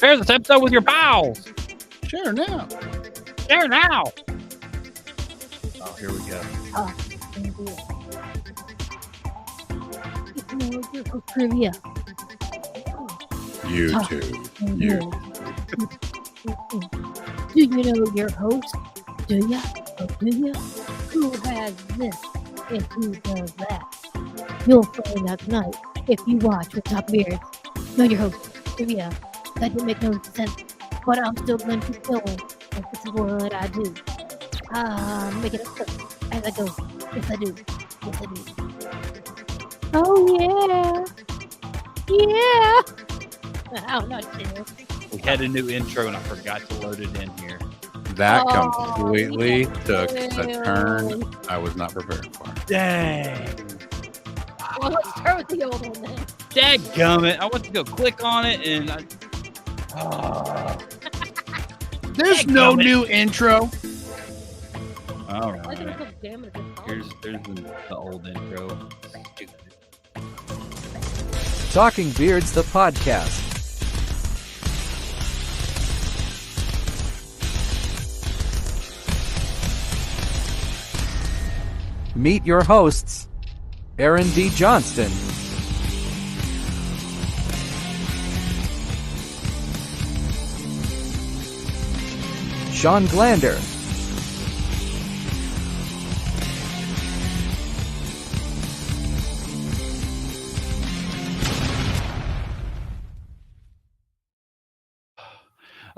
Share this episode with your pals. Share now. Share now. Oh, here we go. Trivia. YouTube. Do you know your host? Do ya? Oh, do ya? Who has this and who does that? You'll find out tonight if you watch with Top Beards. Know your host? Trivia. That didn't make no sense, but I'm still going to keep going. And this is what I do. Make it up as I go. Yes, I do. Yes, I do. Oh, yeah. Yeah. Oh, not sure. We had a new intro and I forgot to load it in here. That completely took a turn I was not prepared for. Dang. Well, let's start with the old one then. Dadgummit. I went to go click on it and There's no new intro. all Why is it right. so damn it? There's the old intro. Talking Beards, the podcast. Meet your hosts, Aaron D. Johnston, Shawn Glander,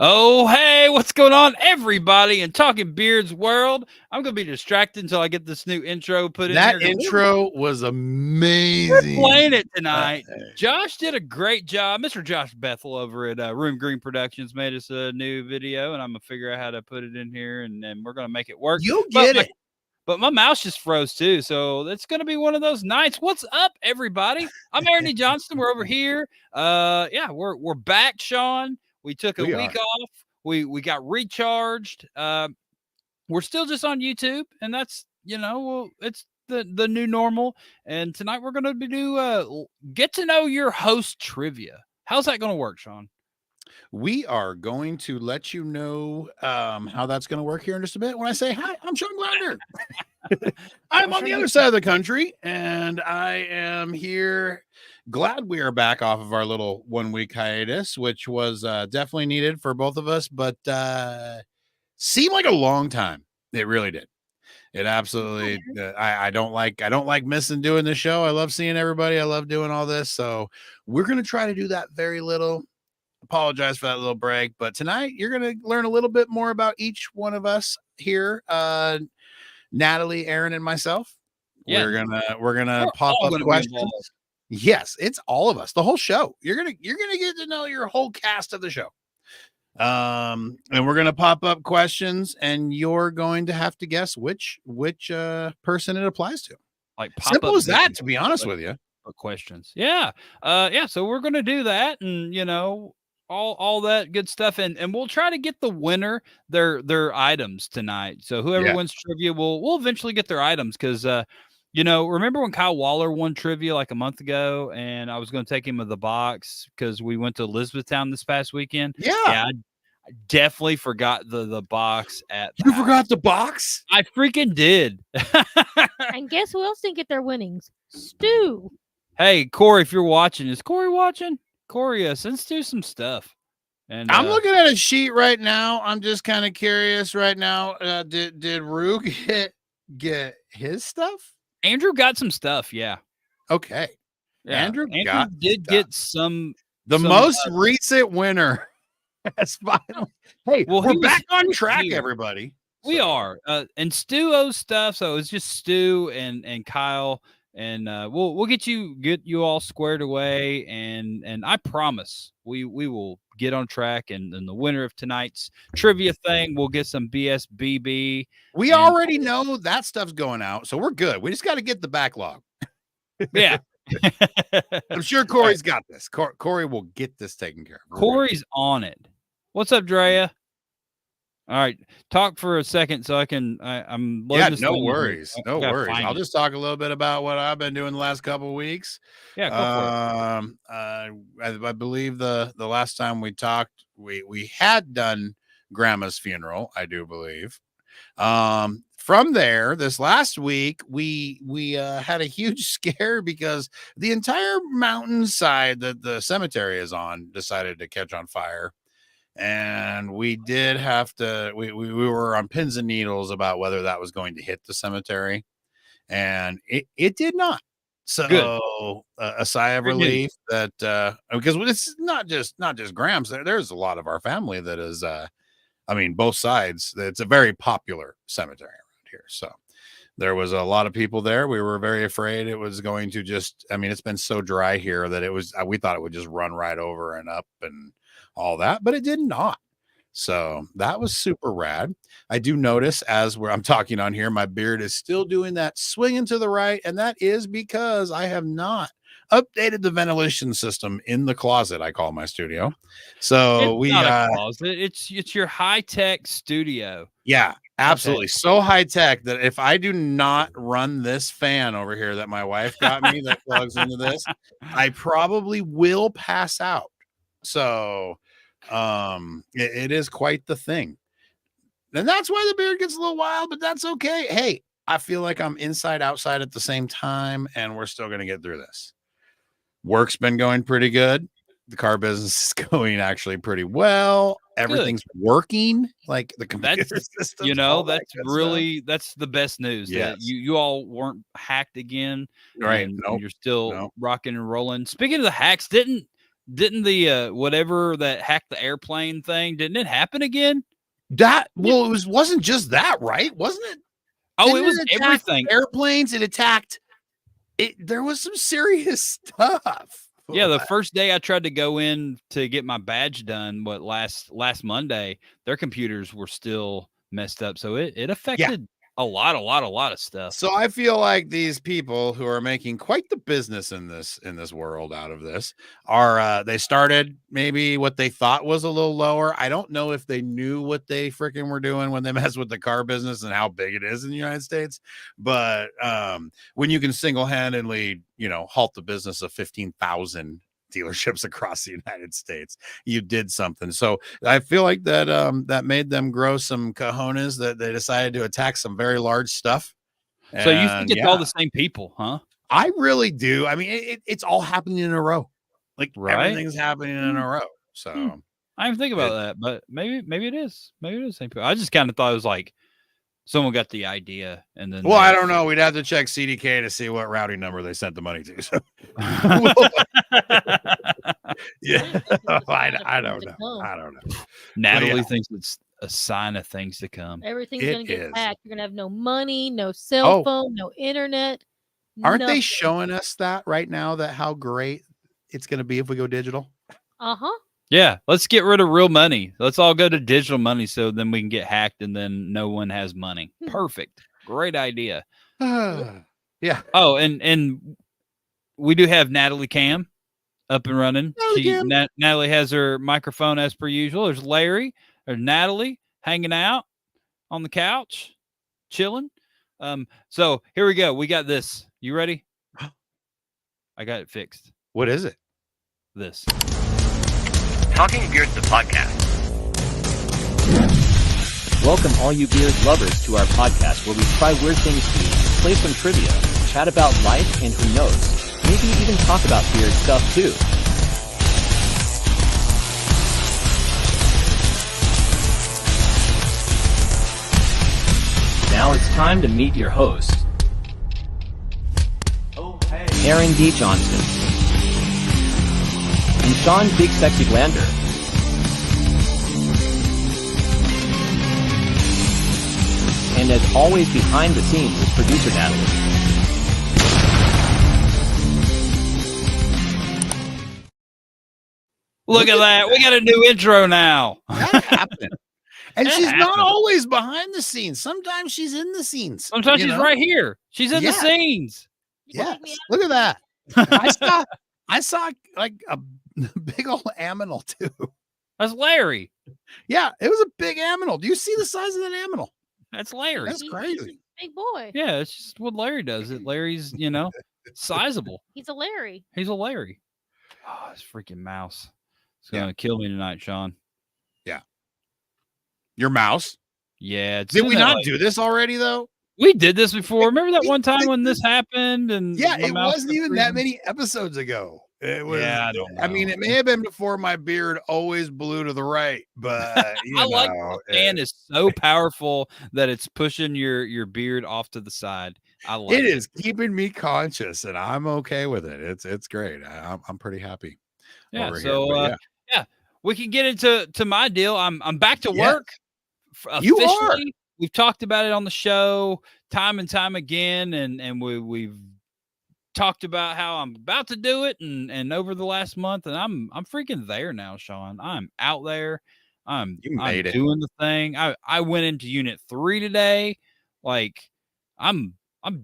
Oh, hey, what's going on, everybody in Talking Beards world? I'm going to be distracted until I get this new intro put in That here. intro was We're amazing. playing it tonight. Josh did a great job. Mr. Josh Bethel over at Room Green Productions made us a new video, and I'm going to figure out how to put it in here, and we're going to make it work. You'll get it. But my mouse just froze too, so it's going to be one of those nights. What's up, everybody? I'm Aaron D. Johnston. We're over here. We're back, Shawn. We took a week off. We got recharged. We're still just on YouTube, and that's it's the new normal. And tonight we're going to do get to know your host trivia. How's that going to work, Shawn? We are going to let you know how that's going to work here in just a bit. When I say hi, I'm Shawn Glander. I'm on the other side of the country, and I am here. Glad we are back off of our little 1 week hiatus, which was definitely needed for both of us, but seemed like a long time. It really did. It absolutely. I don't like missing doing the show. I love seeing everybody. I love doing all this. So we're gonna try to do that very little. Apologize for that little break, but tonight you're gonna learn a little bit more about each one of us here. Natali, Aaron, and myself. Yeah. We're gonna pop up questions. Yes, it's all of us, the whole show. You're gonna get to know your whole cast of the show. And we're gonna pop up questions, and you're going to have to guess which person it applies to. Like simple as that, to be honest with you. Questions. Yeah. So we're gonna do that, and all that good stuff, and we'll try to get the winner their items tonight. So whoever wins trivia will eventually get their items, because remember when Kyle Waller won trivia like a month ago, and I was going to take him to the box because we went to Elizabethtown this past weekend? Yeah, I definitely forgot the box at You forgot the box? I freaking did. And guess who else didn't get their winnings? Stu. Hey, Corey, if you're watching, is Corey watching? Corey, send Stu some stuff. And I'm looking at a sheet right now. I'm just kind of curious right now. Did Rue get his stuff? Andrew got some stuff, yeah. Okay. Yeah. Andrew did get some. The most recent winner has finally. Hey, well, we're back on track, everybody. We are. And Stu owes stuff, so it's just Stu and Kyle, and we'll get you all squared away, and I promise we will get on track, and the winner of tonight's trivia thing will get some BSBB. We already know that stuff's going out, so we're good. We just got to get the backlog. Yeah. I'm sure Corey's got this. Corey will get this taken care of. Corey's on it. What's up, Drea? All right, talk for a second so I'm Yeah, loading this no thing in here. worries. I No gotta worries. find I'll it. just talk a little bit about what I've been doing the last couple of weeks. Yeah, go for it. I believe the last time we talked, we had done Grandma's funeral, I do believe. From there, this last week, we had a huge scare because the entire mountainside that the cemetery is on decided to catch on fire. And we did have to, we were on pins and needles about whether that was going to hit the cemetery, and it did not. Good. So a sigh of Good news. relief that because it's not just Grams. There's a lot of our family that is I mean, both sides. It's a very popular cemetery around here. So there was a lot of people there. We were very afraid it was going to just, I mean, it's been so dry here that it was, we thought it would just run right over and up and all that, but it did not. So that was super rad. I do notice as I'm talking on here, my beard is still doing that swinging to the right. And that is because I have not updated the ventilation system in the closet I call my studio. So It's not a closet. It's your high-tech studio. Yeah, absolutely. So high tech that if I do not run this fan over here that my wife got me that plugs into this, I probably will pass out. So it is quite the thing. And that's why the beard gets a little wild, but that's okay. Hey, I feel like I'm inside outside at the same time, and we're still going to get through this. Work's been going pretty good. The car business is going actually pretty well. Everything's working, like the computer system. You know, that's really that's the best news. Yes. That you all weren't hacked again, right? And you're still rocking and rolling. Speaking of the hacks, didn't the whatever that hacked the airplane thing, didn't it happen again? That well, it wasn't just that, right? Wasn't it? Oh, it was everything. Airplanes. It attacked. There was some serious stuff. Yeah, the first day I tried to go in to get my badge done, last Monday, their computers were still messed up. So it affected a lot of stuff. So I feel like these people who are making quite the business in this world out of this are they started maybe what they thought was a little lower. I don't know if they knew what they freaking were doing when they messed with the car business and how big it is in the United States. But when you can single-handedly, halt the business of 15,000 dealerships across the United States, you did something. So I feel like that that made them grow some cojones that they decided to attack some very large stuff. So you think it's all the same people, huh? I really do. I mean, it's all happening in a row. Like everything's happening in a row. So I didn't think about that, but maybe it is. Maybe it is the same people. I just kind of thought it was like someone got the idea and then. Well, I don't know. We'd have to check CDK to see what routing number they sent the money to. So. Yeah, I don't know. Natali thinks it's a sign of things to come. Everything's going to get hacked. You're going to have no money, no cell phone, no internet. Aren't they showing us that right now, that how great it's going to be if we go digital? Yeah, let's get rid of real money. Let's all go to digital money so then we can get hacked and then no one has money. Perfect. Great idea. Yeah. Oh, and we do have Natali Cam up and running. Natali has her microphone as per usual. There's Larry. There's Natali hanging out on the couch, chilling. So here we go. We got this. You ready? I got it fixed. What is it? This. Talking Beards, the podcast. Welcome all you beard lovers to our podcast where we try weird things to eat, play some trivia, chat about life, and who knows, maybe even talk about beard stuff too. Now it's time to meet your host, Aaron D. Johnston. And Shawn Big Sexy Glander. And as always behind the scenes is producer Natali. Look at that. We got a new intro now. That happened. And she's not always behind the scenes. Sometimes she's in the scenes. Sometimes she's right here. She's in the scenes. Yes. Look at that. I saw like a big old aminal too. That's Larry. Yeah, it was a big aminal. Do you see the size of that aminal? That's Larry. That's crazy. Big boy. Yeah, it's just what Larry does. Larry's, sizable. He's a Larry. He's a Larry. Oh, this freaking mouse. It's gonna kill me tonight, Sean. Yeah. Your mouse? Yeah. Did we not do this already though? We did this before. Remember that one time when this happened? And yeah, it wasn't even that many episodes ago. It was. Yeah, I don't know. I mean, it may have been before my beard always blew to the right, but I like the fan is so powerful that it's pushing your beard off to the side. I like it. It is keeping me conscious, and I'm okay with it. It's great. I'm pretty happy. Yeah. So yeah, we can get into my deal. I'm back to work. You are. We've talked about it on the show time and time again, and we've talked about how I'm about to do it, and over the last month, and I'm freaking there now, Sean. I'm out there. I'm doing the thing. I went into Unit 3 today. Like I'm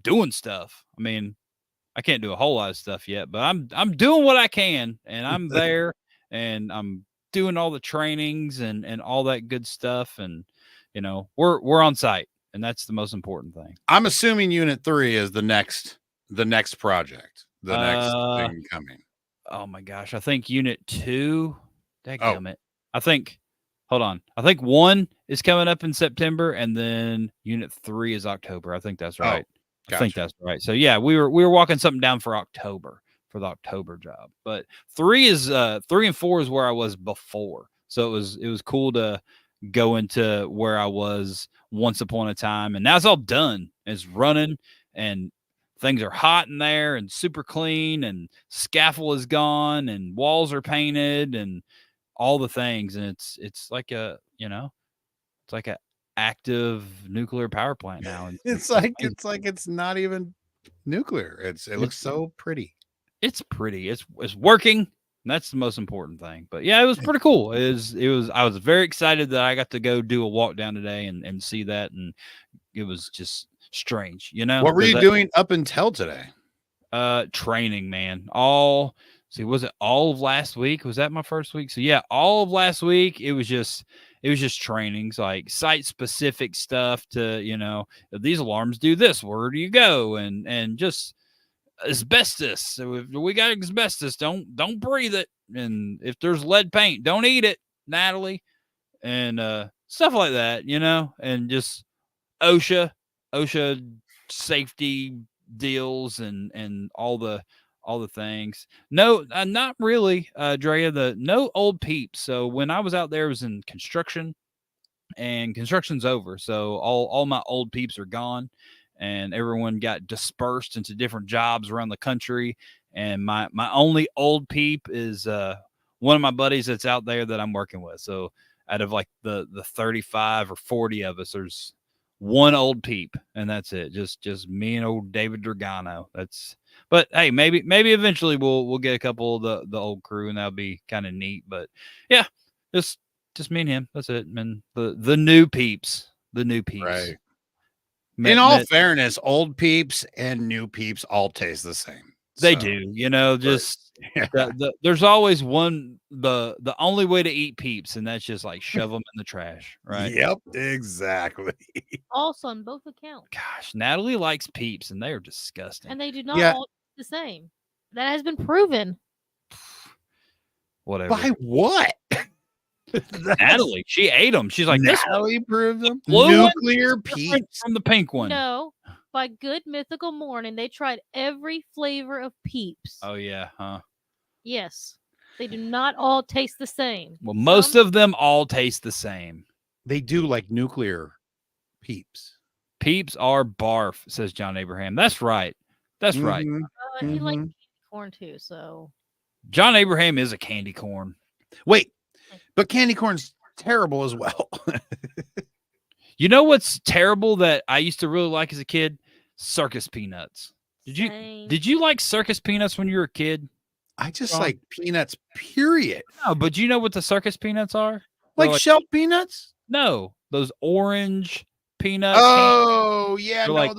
doing stuff. I mean, I can't do a whole lot of stuff yet, but I'm doing what I can, and I'm there, and I'm doing all the trainings and all that good stuff, and we're on site, and that's the most important thing. I'm assuming Unit 3 is the next project, the next thing coming. Oh my gosh, I think Unit 2. Dadgummit. I think 1 is coming up in September, and then Unit 3 is October. I think that's right. Gotcha. I think that's right. So yeah, we were walking something down for October for the October job, but 3 and 4 is where I was before. So it was cool to go into where I was once upon a time, and now it's all done. It's running, and things are hot in there and super clean, and scaffold is gone, and walls are painted, and all the things. And it's like it's like a active nuclear power plant now. And it's like it's not even nuclear. It looks so pretty. It's pretty. It's working. And that's the most important thing. But yeah, it was pretty cool. I was very excited that I got to go do a walk down today and see that. And it was just strange, What were you doing up until today? Training, man. Was it all of last week? Was that my first week? So yeah, all of last week, it was just trainings, like site specific stuff to, if these alarms do this, where do you go? And just asbestos. So if we got asbestos, don't breathe it. And if there's lead paint, don't eat it, Natalie. And stuff like that, and just OSHA safety deals and all the things. No, not really, Drea. No old peeps. So when I was out there, it was in construction, and construction's over. So all my old peeps are gone, and everyone got dispersed into different jobs around the country. And my only old peep is one of my buddies that's out there that I'm working with. So out of like the 35 or 40 of us, there's one old peep, and that's it. Just me and old David Dragano. But hey, maybe eventually we'll get a couple of the old crew, and that'll be kind of neat. But yeah, just me and him. That's it. And the new peeps. Right. In all fairness, old peeps and new peeps all taste the same. They do, there's always one, the only way to eat peeps, and that's just like shove them in the trash, right? Yep, exactly. Also on both accounts. Gosh, Natalie likes peeps, and they are disgusting. And they do not all the same. That has been proven. Whatever. By what? Natalie, she ate them. She's like, Natalie proved them. Nuclear peeps from the pink one. No, by Good Mythical Morning, they tried every flavor of peeps. Oh yeah, huh? Yes, they do not all taste the same. Well, most of them all taste the same. They do, like nuclear peeps. Peeps are barf, says John Abraham. That's right. That's right. He likes candy corn too, so. John Abraham is a candy corn. Wait, but candy corn's terrible as well. You know what's terrible that I used to really like as a kid? Circus peanuts. Did you like circus peanuts when you were a kid? I just like peanuts, period. No, but you know what the circus peanuts are? Like shelled peanuts? No, those orange peanuts. Oh, yeah, no, like,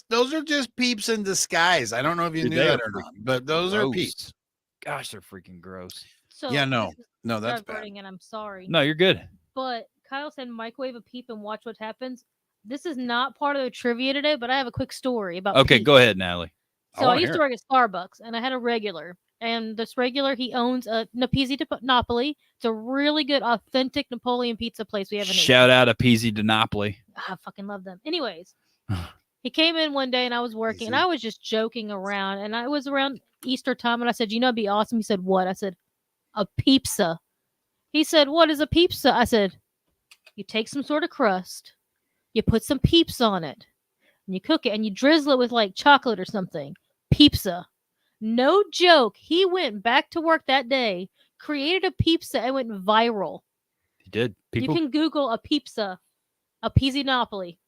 those are just peeps in disguise. I don't know if you knew that or not, but those are peeps. Gosh, they're freaking gross. So yeah, no, that's bad. And I'm sorry. No, you're good. But Kyle said microwave a peep and watch what happens. This is not part of the trivia today, but I have a quick story about Okay, peeps. go ahead, Natalie. So I used to work at Starbucks, and I had a regular. And this regular, he owns a Napizzi Napoli. It's a really good, authentic Napoleon pizza place we have in Shout out to PZ de Napoli. I fucking love them. Anyways, he came in one day, and I was working, and I was just joking around. And I was around Easter time, and I said, it'd be awesome. He said, what? I said, a pizza. He said, what is a pizza? I said, you take some sort of crust, you put some peeps on it, and you cook it, and you drizzle it with like chocolate or something. Pizza. No joke. He went back to work that day, created a pizza, and went viral. He did. You can Google a pizza, a Pizzinopoly.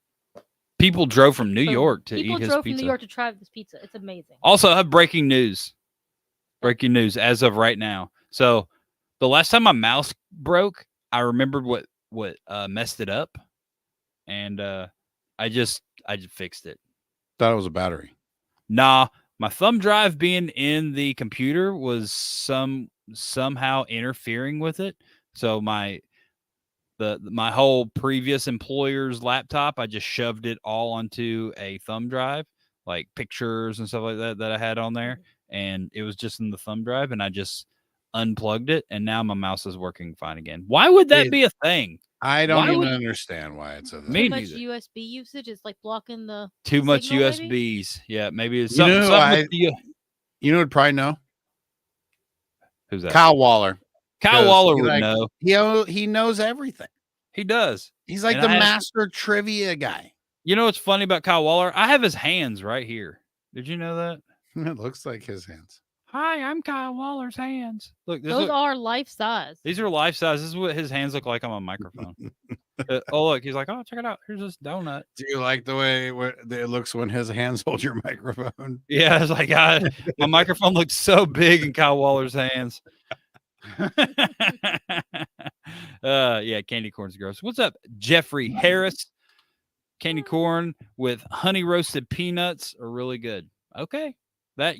People drove from New York to eat his pizza. People drove from New York to try this pizza. It's amazing. Also, I have breaking news. Breaking news as of right now. So, the last time my mouse broke, I remembered what messed it up, and I just fixed it. Thought it was a battery. Nah, my thumb drive being in the computer was somehow interfering with it. So my whole previous employer's laptop, I just shoved it all onto a thumb drive, like pictures and stuff like that I had on there, and it was just in the thumb drive, and I just unplugged it, and now my mouse is working fine again. Why would that be a thing? I don't even understand why it's a thing. Too much USB usage. It's like blocking the too much signal, USBs. Maybe? Yeah, maybe it's something. You know, would probably know. Who's that? Kyle Waller. Kyle Waller would know. He knows everything. He does. He's like the master trivia guy. You know what's funny about Kyle Waller? I have his hands right here. Did you know that? It looks like his hands. Hi, I'm Kyle Waller's hands. Look, those are life size. These are life size. This is what his hands look like on a microphone. Oh, look, he's like, oh, check it out. Here's this donut. Do you like the way it looks when his hands hold your microphone? Yeah, it's like my microphone looks so big in Kyle Waller's hands. Yeah, candy corn's gross. What's up, Jeffrey Harris? Candy corn with honey roasted peanuts are really good. Okay. That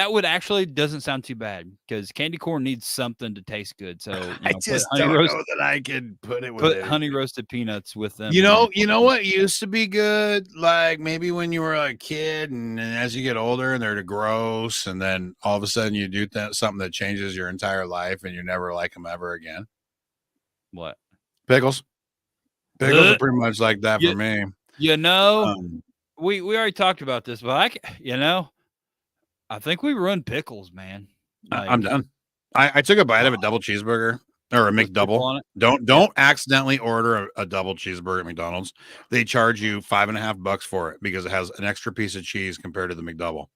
would actually doesn't sound too bad because candy corn needs something to taste good. So I just don't know that I can put it with put honey roasted peanuts with them. You know what used to be good? Like maybe when you were a kid, and as you get older, and they're gross, and then all of a sudden you do something that changes your entire life, and you never like them ever again. What? Pickles. Pickles are pretty much like that for me. We already talked about this, but I think we ruined pickles, man. I'm done. I took a bite of a double cheeseburger or a McDouble. Don't accidentally order a double cheeseburger at McDonald's. They charge you $5.50 for it because it has an extra piece of cheese compared to the McDouble.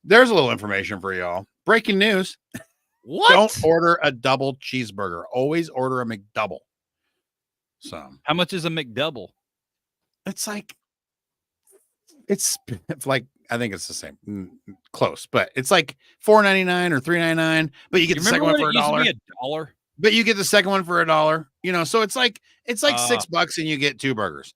There's a little information for y'all. Breaking news. What? Don't order a double cheeseburger. Always order a McDouble. So how much is a McDouble? It's like I think it's the same, close, but it's like $4.99 or $3.99. But you get the second one for $1. But you get the second one for $1. So it's like $6 and you get 2 burgers.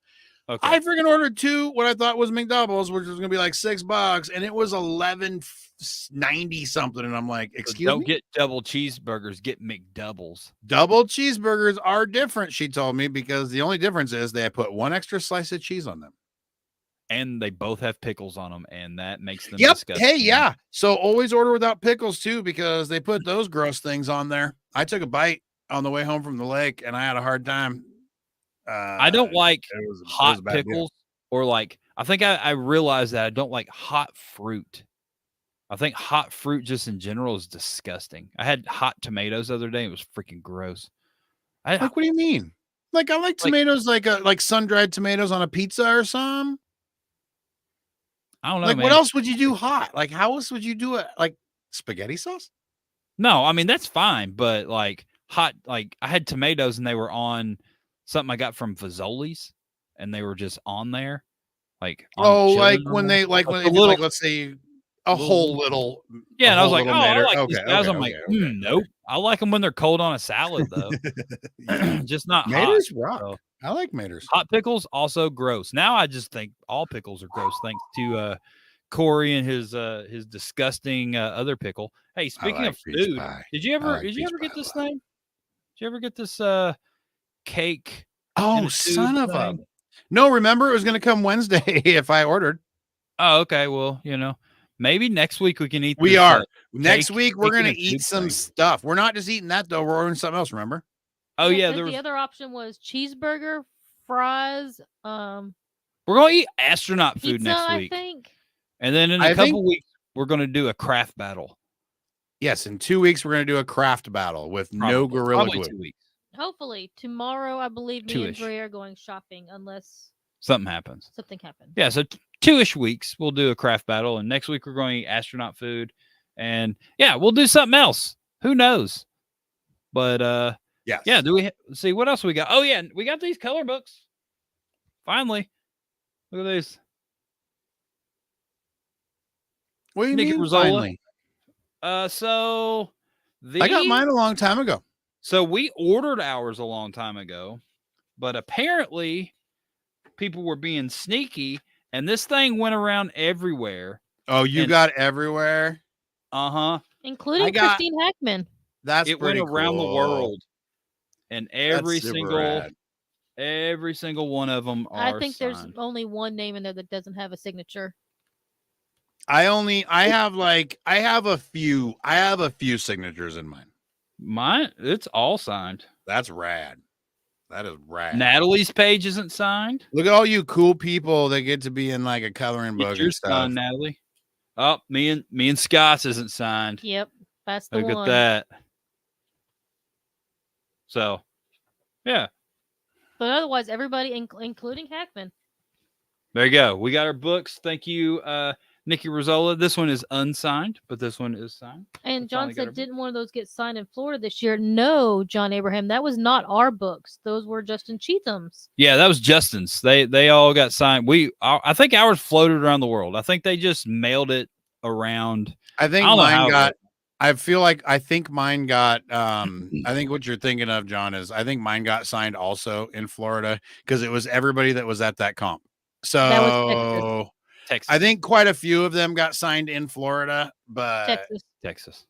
Okay. I freaking ordered 2 what I thought was McDoubles, which was gonna be like $6, and it was $11.90 something. And I'm like, excuse me? Don't get double cheeseburgers, get McDoubles. Double cheeseburgers are different, she told me, because the only difference is they put 1 extra slice of cheese on them. And they both have pickles on them, and that makes them disgusting. Hey, yeah. So always order without pickles too, because they put those gross things on there. I took a bite on the way home from the lake, and I had a hard time. I don't like hot pickles, or like I think I realized that I don't like hot fruit. I think hot fruit just in general is disgusting. I had hot tomatoes the other day. It was freaking gross. What do you mean? Like I like tomatoes, like sun-dried tomatoes on a pizza or something. I don't know. Like, man. What else would you do hot? Like, how else would you do it? Like spaghetti sauce? No, I mean that's fine, but like hot, like I had tomatoes and they were on something I got from Fazoli's, and they were just on there, like like when they like when like let's say a whole little yeah, and I was like, oh, matter. I like these guys. I'm like, nope, I like them when they're cold on a salad though. Just not Maters hot. rock. So. I like Maters. Hot pickles also gross. Now I just think all pickles are gross thanks to Corey and his disgusting other pickle. Hey, speaking of food, did you ever get this thing? Did you ever get this cake. Oh, son of a. No, remember it was going to come Wednesday if I ordered. Oh, okay. Well, maybe next week we can eat. We this, are. Next week we're bacon going and to eat soup some thing. stuff. We're not just eating that though. We're ordering something else. Remember? Oh yeah, the other option was cheeseburger, fries, we're gonna eat astronaut food pizza, next week. I think. And then in a couple weeks we're gonna do a craft battle. Yes, in 2 weeks we're going to do a craft battle with no gorilla Probably glue. 2 weeks. Hopefully tomorrow, I believe me and Dre are going shopping, unless something happens. Yeah, so 2-ish weeks we'll do a craft battle, and next week we're going to eat astronaut food, and yeah, we'll do something else. Who knows? But yeah. Do we see what else we got? Oh yeah, we got these color books. Finally, look at these. What do you Nikki mean? Rizzola. Finally? So I got mine a long time ago. So we ordered ours a long time ago, but apparently people were being sneaky, and this thing went around everywhere. Oh, you got everywhere? Uh-huh. Including Christine Hackman. That's it went around the world, and every single one of them are I think signed. there's only one name in there that doesn't have a signature. I have a few signatures in mine. Mine, it's all signed. That's rad. That is rad. Natalie's page isn't signed. Look at all you cool people that get to be in like a coloring book and stuff. Signed, Natalie. Oh, me and Scott's isn't signed. Yep, that's the one. Look at that. So, yeah. But otherwise, everybody, including Hackman. There you go. We got our books. Thank you, Nikki Rizzola. This one is unsigned, but this one is signed. And John said, didn't one of those get signed in Florida this year? No, John Abraham. That was not our books. Those were Justin Cheatham's. Yeah, that was Justin's. They all got signed. I think ours floated around the world. I think they just mailed it around. I think mine got. I think mine got. I think what you're thinking of, John, is I think mine got signed also in Florida because it was everybody that was at that comp. So that was Texas. I think quite a few of them got signed in Florida, but Texas.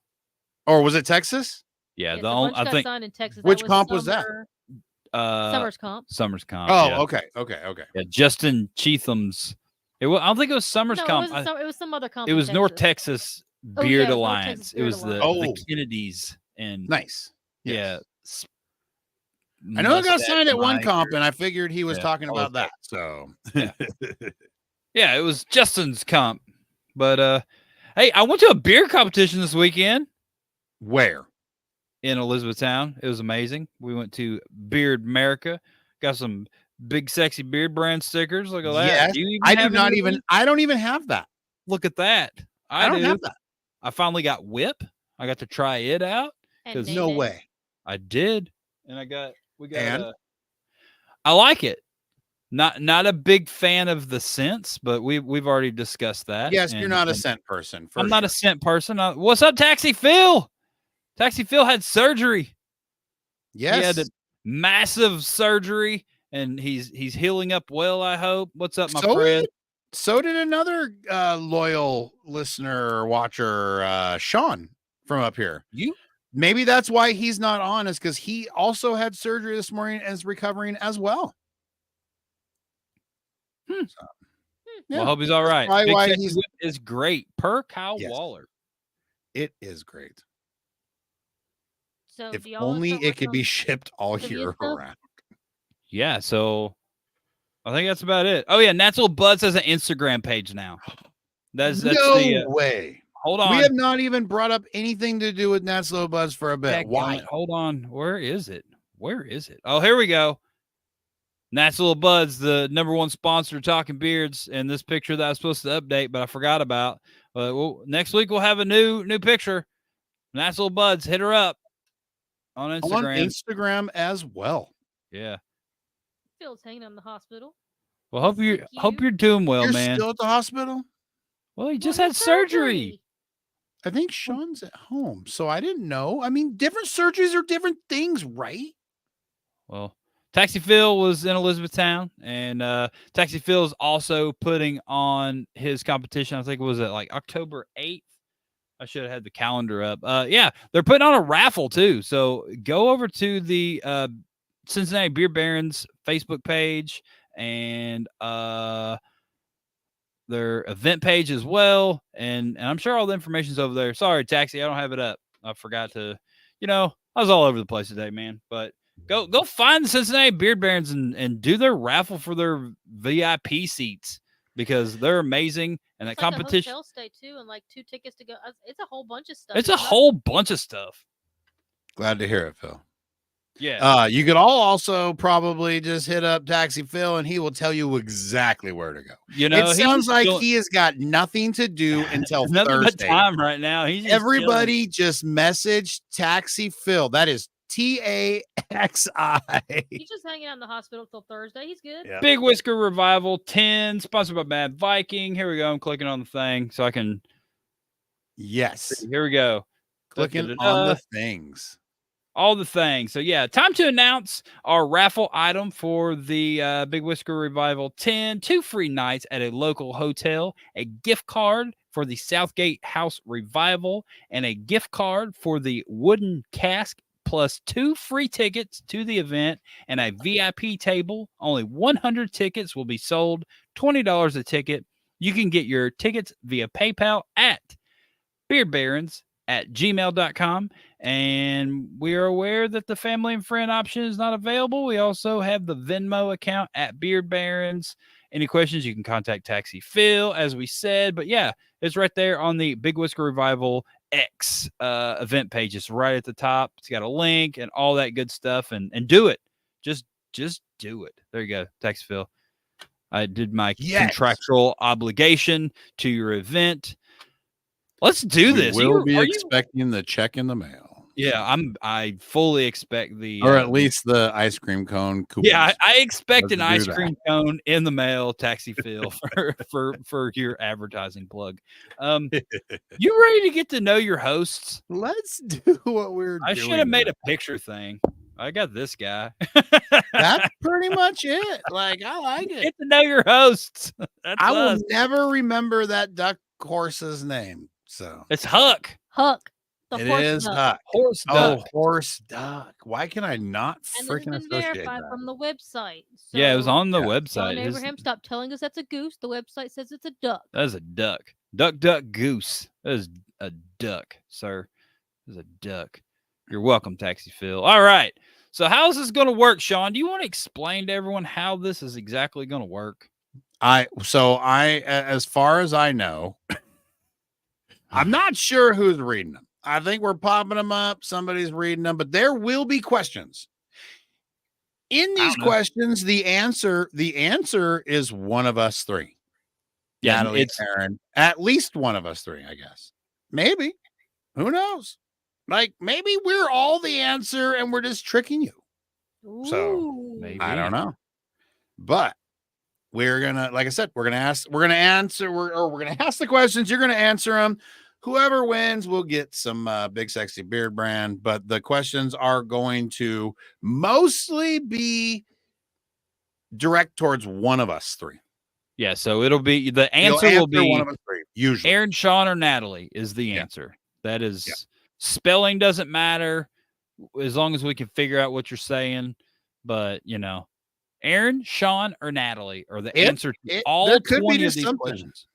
Or was it Texas? Yeah, I think signed in Texas. Which comp was that? Summers comp. Oh, yeah. Okay. Yeah, Justin Cheatham's. I don't think it was Summers comp. It was some other comp. It was North Texas Beard Alliance. Beard it was the Kennedys and nice. Yes. Yeah. I know I got signed at one comp, and I figured he was talking about that. So, yeah, it was Justin's comp. But hey, I went to a beer competition this weekend. Where? In Elizabethtown. It was amazing. We went to Beard America. Got some big sexy beard brand stickers. Look at that. Yes. I don't even have that. Look at that. I don't have that. I finally got whip. I got to try it out. No way. I did. And I like it. Not a big fan of the scents, but we've already discussed that. Yes, you're not a scent person. I'm not a scent person. What's up, Taxi Phil? Taxi Phil had surgery. Yes. He had a massive surgery, and he's healing up well, I hope. What's up, my friend? So did another loyal listener or watcher, Shawn, from up here. Maybe that's why he's not on, is because he also had surgery this morning and is recovering as well. So, well, I hope he's all right. Big why whip is great. Per Kyle Waller. It is great. So if only it could be shipped all year around. Yeah, so I think that's about it. Oh yeah, Natural Buds has an Instagram page now. That's no way. Hold on. We have not even brought up anything to do with Natural Buds for a bit. Why? Hold on. Where is it? Oh, here we go. Natural Buds, the #1 sponsor, Talking Beards, and this picture that I was supposed to update, but I forgot about. Next week we'll have a new picture. Natural Buds, hit her up on Instagram. On Instagram as well. Yeah. Phil's hanging out in the hospital. Well, hope you're doing well, you're man. Still at the hospital? Well, he just had surgery. I think Shawn's at home, so I didn't know. I mean, different surgeries are different things, right? Well, Taxi Phil was in Elizabethtown, and Taxi Phil is also putting on his competition. I think it was at like October 8th. I should have had the calendar up. Yeah, they're putting on a raffle too. So go over to the Cincinnati Beer Barons Facebook page and their event page as well. And I'm sure all the information's over there. Sorry, Taxi, I don't have it up. I forgot to, I was all over the place today, man. But go find the Cincinnati Beard Barons and do their raffle for their VIP seats because they're amazing. And that competition. A hotel stay too, and like 2 tickets to go. It's a whole bunch of stuff. It's a whole bunch of stuff. Glad to hear it, Phil. Yeah. You could all also probably just hit up Taxi Phil and he will tell you exactly where to go. It sounds like he has got nothing to do until Thursday. Time right now. He's just everybody just message Taxi Phil. That is TAXI. He's just hanging out in the hospital till Thursday. He's good. Yeah. Big Whisker Revival 10, sponsored by Mad Viking. Here we go. I'm clicking on the thing so I can. Yes. Here we go. Clicking on the things. All the things. So, yeah, time to announce our raffle item for the Big Whisker Revival 10. 2 free nights at a local hotel, a gift card for the Southgate House Revival, and a gift card for the Wooden Cask, plus 2 free tickets to the event and a VIP table. Only 100 tickets will be sold, $20 a ticket. You can get your tickets via PayPal at beerbarons@gmail.com. And we are aware that the family and friend option is not available. We also have the Venmo account at Beard Barons. Any questions, you can contact Taxi Phil, as we said. But yeah, it's right there on the Big Whisker Revival X event page. It's right at the top. It's got a link and all that good stuff. And do it. Just do it. There you go, Taxi Phil. I did my contractual obligation to your event. Let's do this. We'll be expecting the check in the mail. Yeah, I fully expect or at least the ice cream cone coupons. Yeah, I expect an ice cream cone in the mail, Taxi Phil, for your advertising plug. You ready to get to know your hosts? Let's do what we're doing. I should have made a picture thing. I got this guy. That's pretty much it. Like, I like it. Get to know your hosts. I will never remember that duck horse's name. So it's Huck. Huck. It is Huck. Horse duck. Oh, horse duck. Why can I not freaking associate that? From the website. So yeah, it was on the website. John Abraham, stop telling us that's a goose. The website says it's a duck. That is a duck. Duck, duck, goose. That is a duck, sir. That is a duck. You're welcome, Taxi Phil. All right. So how is this going to work, Shawn? Do you want to explain to everyone how this is exactly going to work? As far as I know, I'm not sure who's reading them. I think we're popping them up. Somebody's reading them, but there will be questions. In these questions, the answer is one of us three. Yeah, Natali, it's Aaron. At least one of us three, I guess. Maybe. Who knows? Like, maybe we're all the answer and we're just tricking you. Ooh. So maybe. I don't know. But we're gonna, like I said, we're gonna ask the questions. You're gonna answer them. Whoever wins will get some Big Sexy Beard brand, but the questions are going to mostly be direct towards one of us three. Yeah, so it'll be the answer will be one of us three, usually. Aaron, Shawn, or Natali is the answer. That is spelling doesn't matter as long as we can figure out what you're saying. But Aaron, Shawn, or Natali are the answer to all 20 of these questions.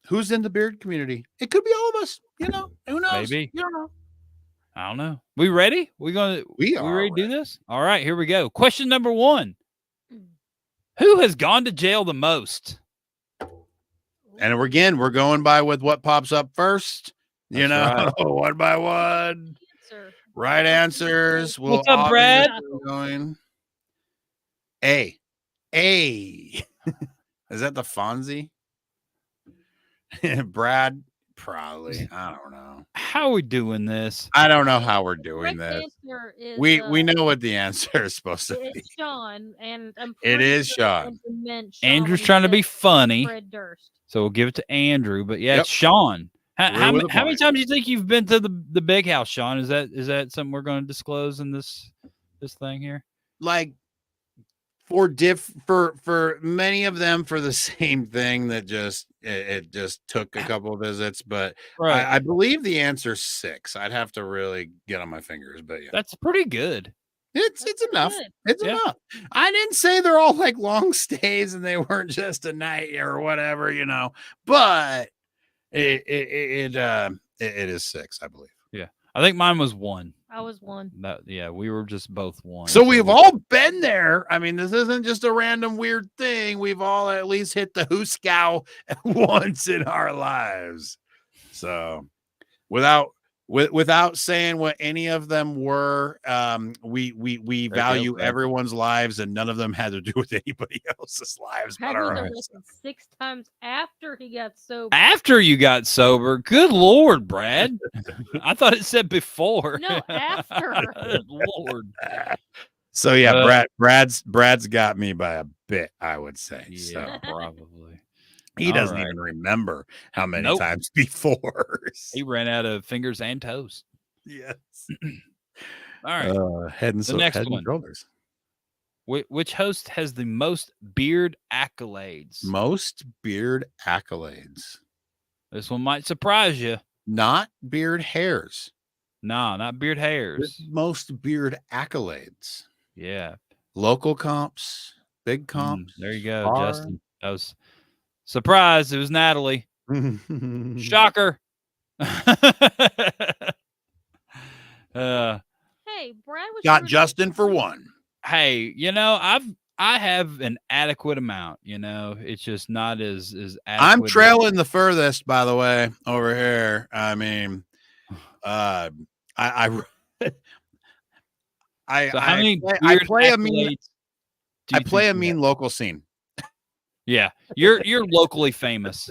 Who's in the beard community? It could be all of us. Who knows? Maybe. You don't know. I don't know. We ready? We ready to do this? All right, here we go. Question number 1. Who has gone to jail the most? And we're going by with what pops up first. Right. One by one. Right answers. What's up, Brad? Going. A. Is that the Fonzie? Brad, probably. I don't know. How are we doing this? I don't know how we're doing this. We know what the answer is supposed to be. It's Shawn, and it is Shawn. Andrew's trying to be funny, so we'll give it to Andrew. But yeah, it's Shawn. How many times do you think you've been to the big house, Shawn? Is that something we're going to disclose in this thing here? Like, for many of them for the same thing that it just took a couple of visits, but right. I believe the answer's 6. I'd have to really get on my fingers, but yeah, that's pretty good. It's enough. good. It's Yeah. enough. I didn't say they're all like long stays and they weren't just a night or whatever, but it is 6, I believe. Yeah. I think mine was 1. I was 1. Yeah, we were just both 1. So we've all been there. I mean, this isn't just a random weird thing. We've all at least hit the Hooskow once in our lives. So without saying what any of them were, we value everyone's lives, and none of them had to do with anybody else's lives but Brad our was own. arrested 6 times after he got sober. After you got sober, good Lord, Brad. I thought it said before. No, after. Lord. So yeah, Brad's got me by a bit, I would say. Yeah, So probably. he doesn't even remember how many times before. He ran out of fingers and toes. Yes. All right. Head and next one. shoulders. Which host has the most beard accolades? Most beard accolades. This one might surprise you. Not beard hairs. No, not beard hairs. Most beard accolades. Yeah. Local comps, big comps. There you go, Justin. I was surprised. It was Natalie. Shocker. Hey, Brad was got Justin for 1. Hey, I have an adequate amount. It's just not as adequate. I'm trailing the furthest, by the way, over here. I mean, I play a mean local scene. Yeah, you're locally famous.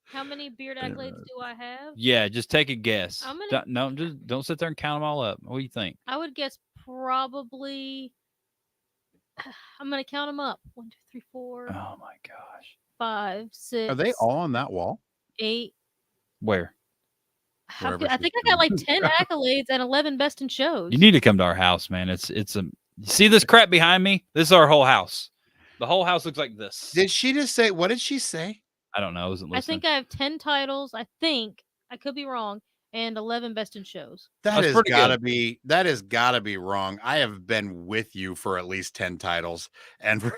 How many beard accolades do I have? Yeah, just take a guess. Just don't sit there and count them all up. What do you think? I would guess probably. I'm gonna count them up. 1, 2, 3, 4. Oh my gosh! 5, 6. Are they all on that wall? 8. Where? I think I got like 10 accolades and 11 best in shows. You need to come to our house, man. It's you see this crap behind me? This is our whole house. The whole house looks like this. Did she just say? What did she say? I don't know. I wasn't listening. I think I have 10 titles. I think I could be wrong, and 11 best in shows. That has gotta be wrong. I have been with you for at least 10 titles, and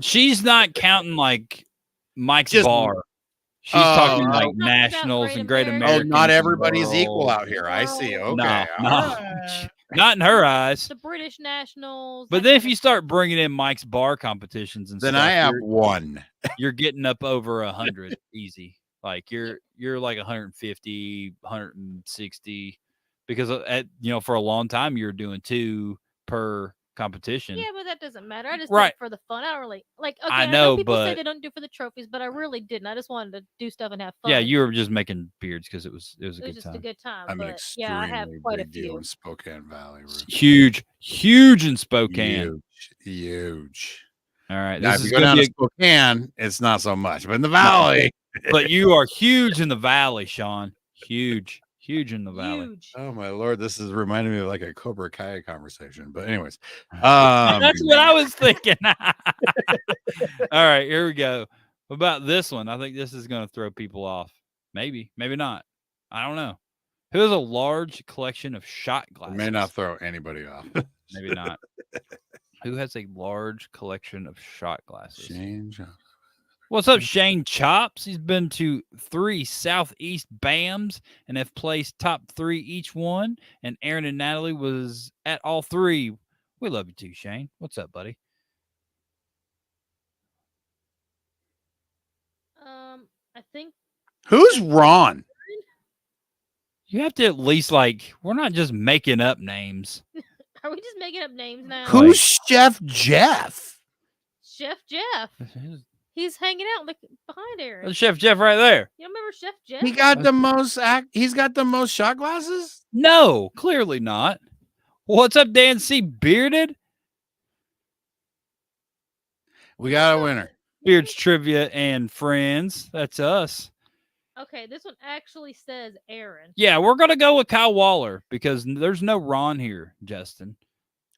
she's not counting like Mike's bar. She's talking like nationals and Great American. Oh, not everybody's equal out here. I see. Okay, not in her eyes. The British nationals. But then if you start bringing in Mike's bar competitions and then stuff, I have 1. You're getting up over 100 easy. Like you're like 150, 160, because for a long time you were doing 2 per competition. Yeah, but that doesn't matter. I just Right. did it for the fun. I don't really like. Okay, I know, people but say they don't do it for the trophies, but I really didn't. I just wanted to do stuff and have fun. Yeah, you were just making beards because it was a good just time. a good time. I'm an but extremely yeah, I have quite a big deal few. in Spokane Valley. Huge in Spokane. Huge. All right. Now, if you go down to Spokane, it's not so much, but in the valley. But you are huge in the valley, Shawn. Huge in the valley. Huge. Oh my Lord, this is reminding me of like a Cobra Kai conversation. But anyways, that's what I was thinking. All right, here we go. What about this one? I think this is going to throw people off. Maybe not. I don't know. Who has a large collection of shot glasses? It may not throw anybody off. Maybe not. Who has a large collection of shot glasses? Shane Johnson. What's up, Shane Chops? He's been to 3 Southeast BAMs and have placed top 3 each one. And Aaron and Natalie was at all 3. We love you too, Shane. What's up, buddy? I think. Who's Ron? You have to at least we're not just making up names. Are we just making up names now? Who's Chef Jeff? Chef Jeff. He's hanging out behind Aaron. That's Chef Jeff right there. You don't remember Chef Jeff? He got the most. He's got the most shot glasses. No, clearly not. What's up, Dan C. Bearded? We got a winner. Beards Trivia and Friends. That's us. Okay, this one actually says Aaron. Yeah, we're going to go with Kyle Waller because there's no Ron here, Justin.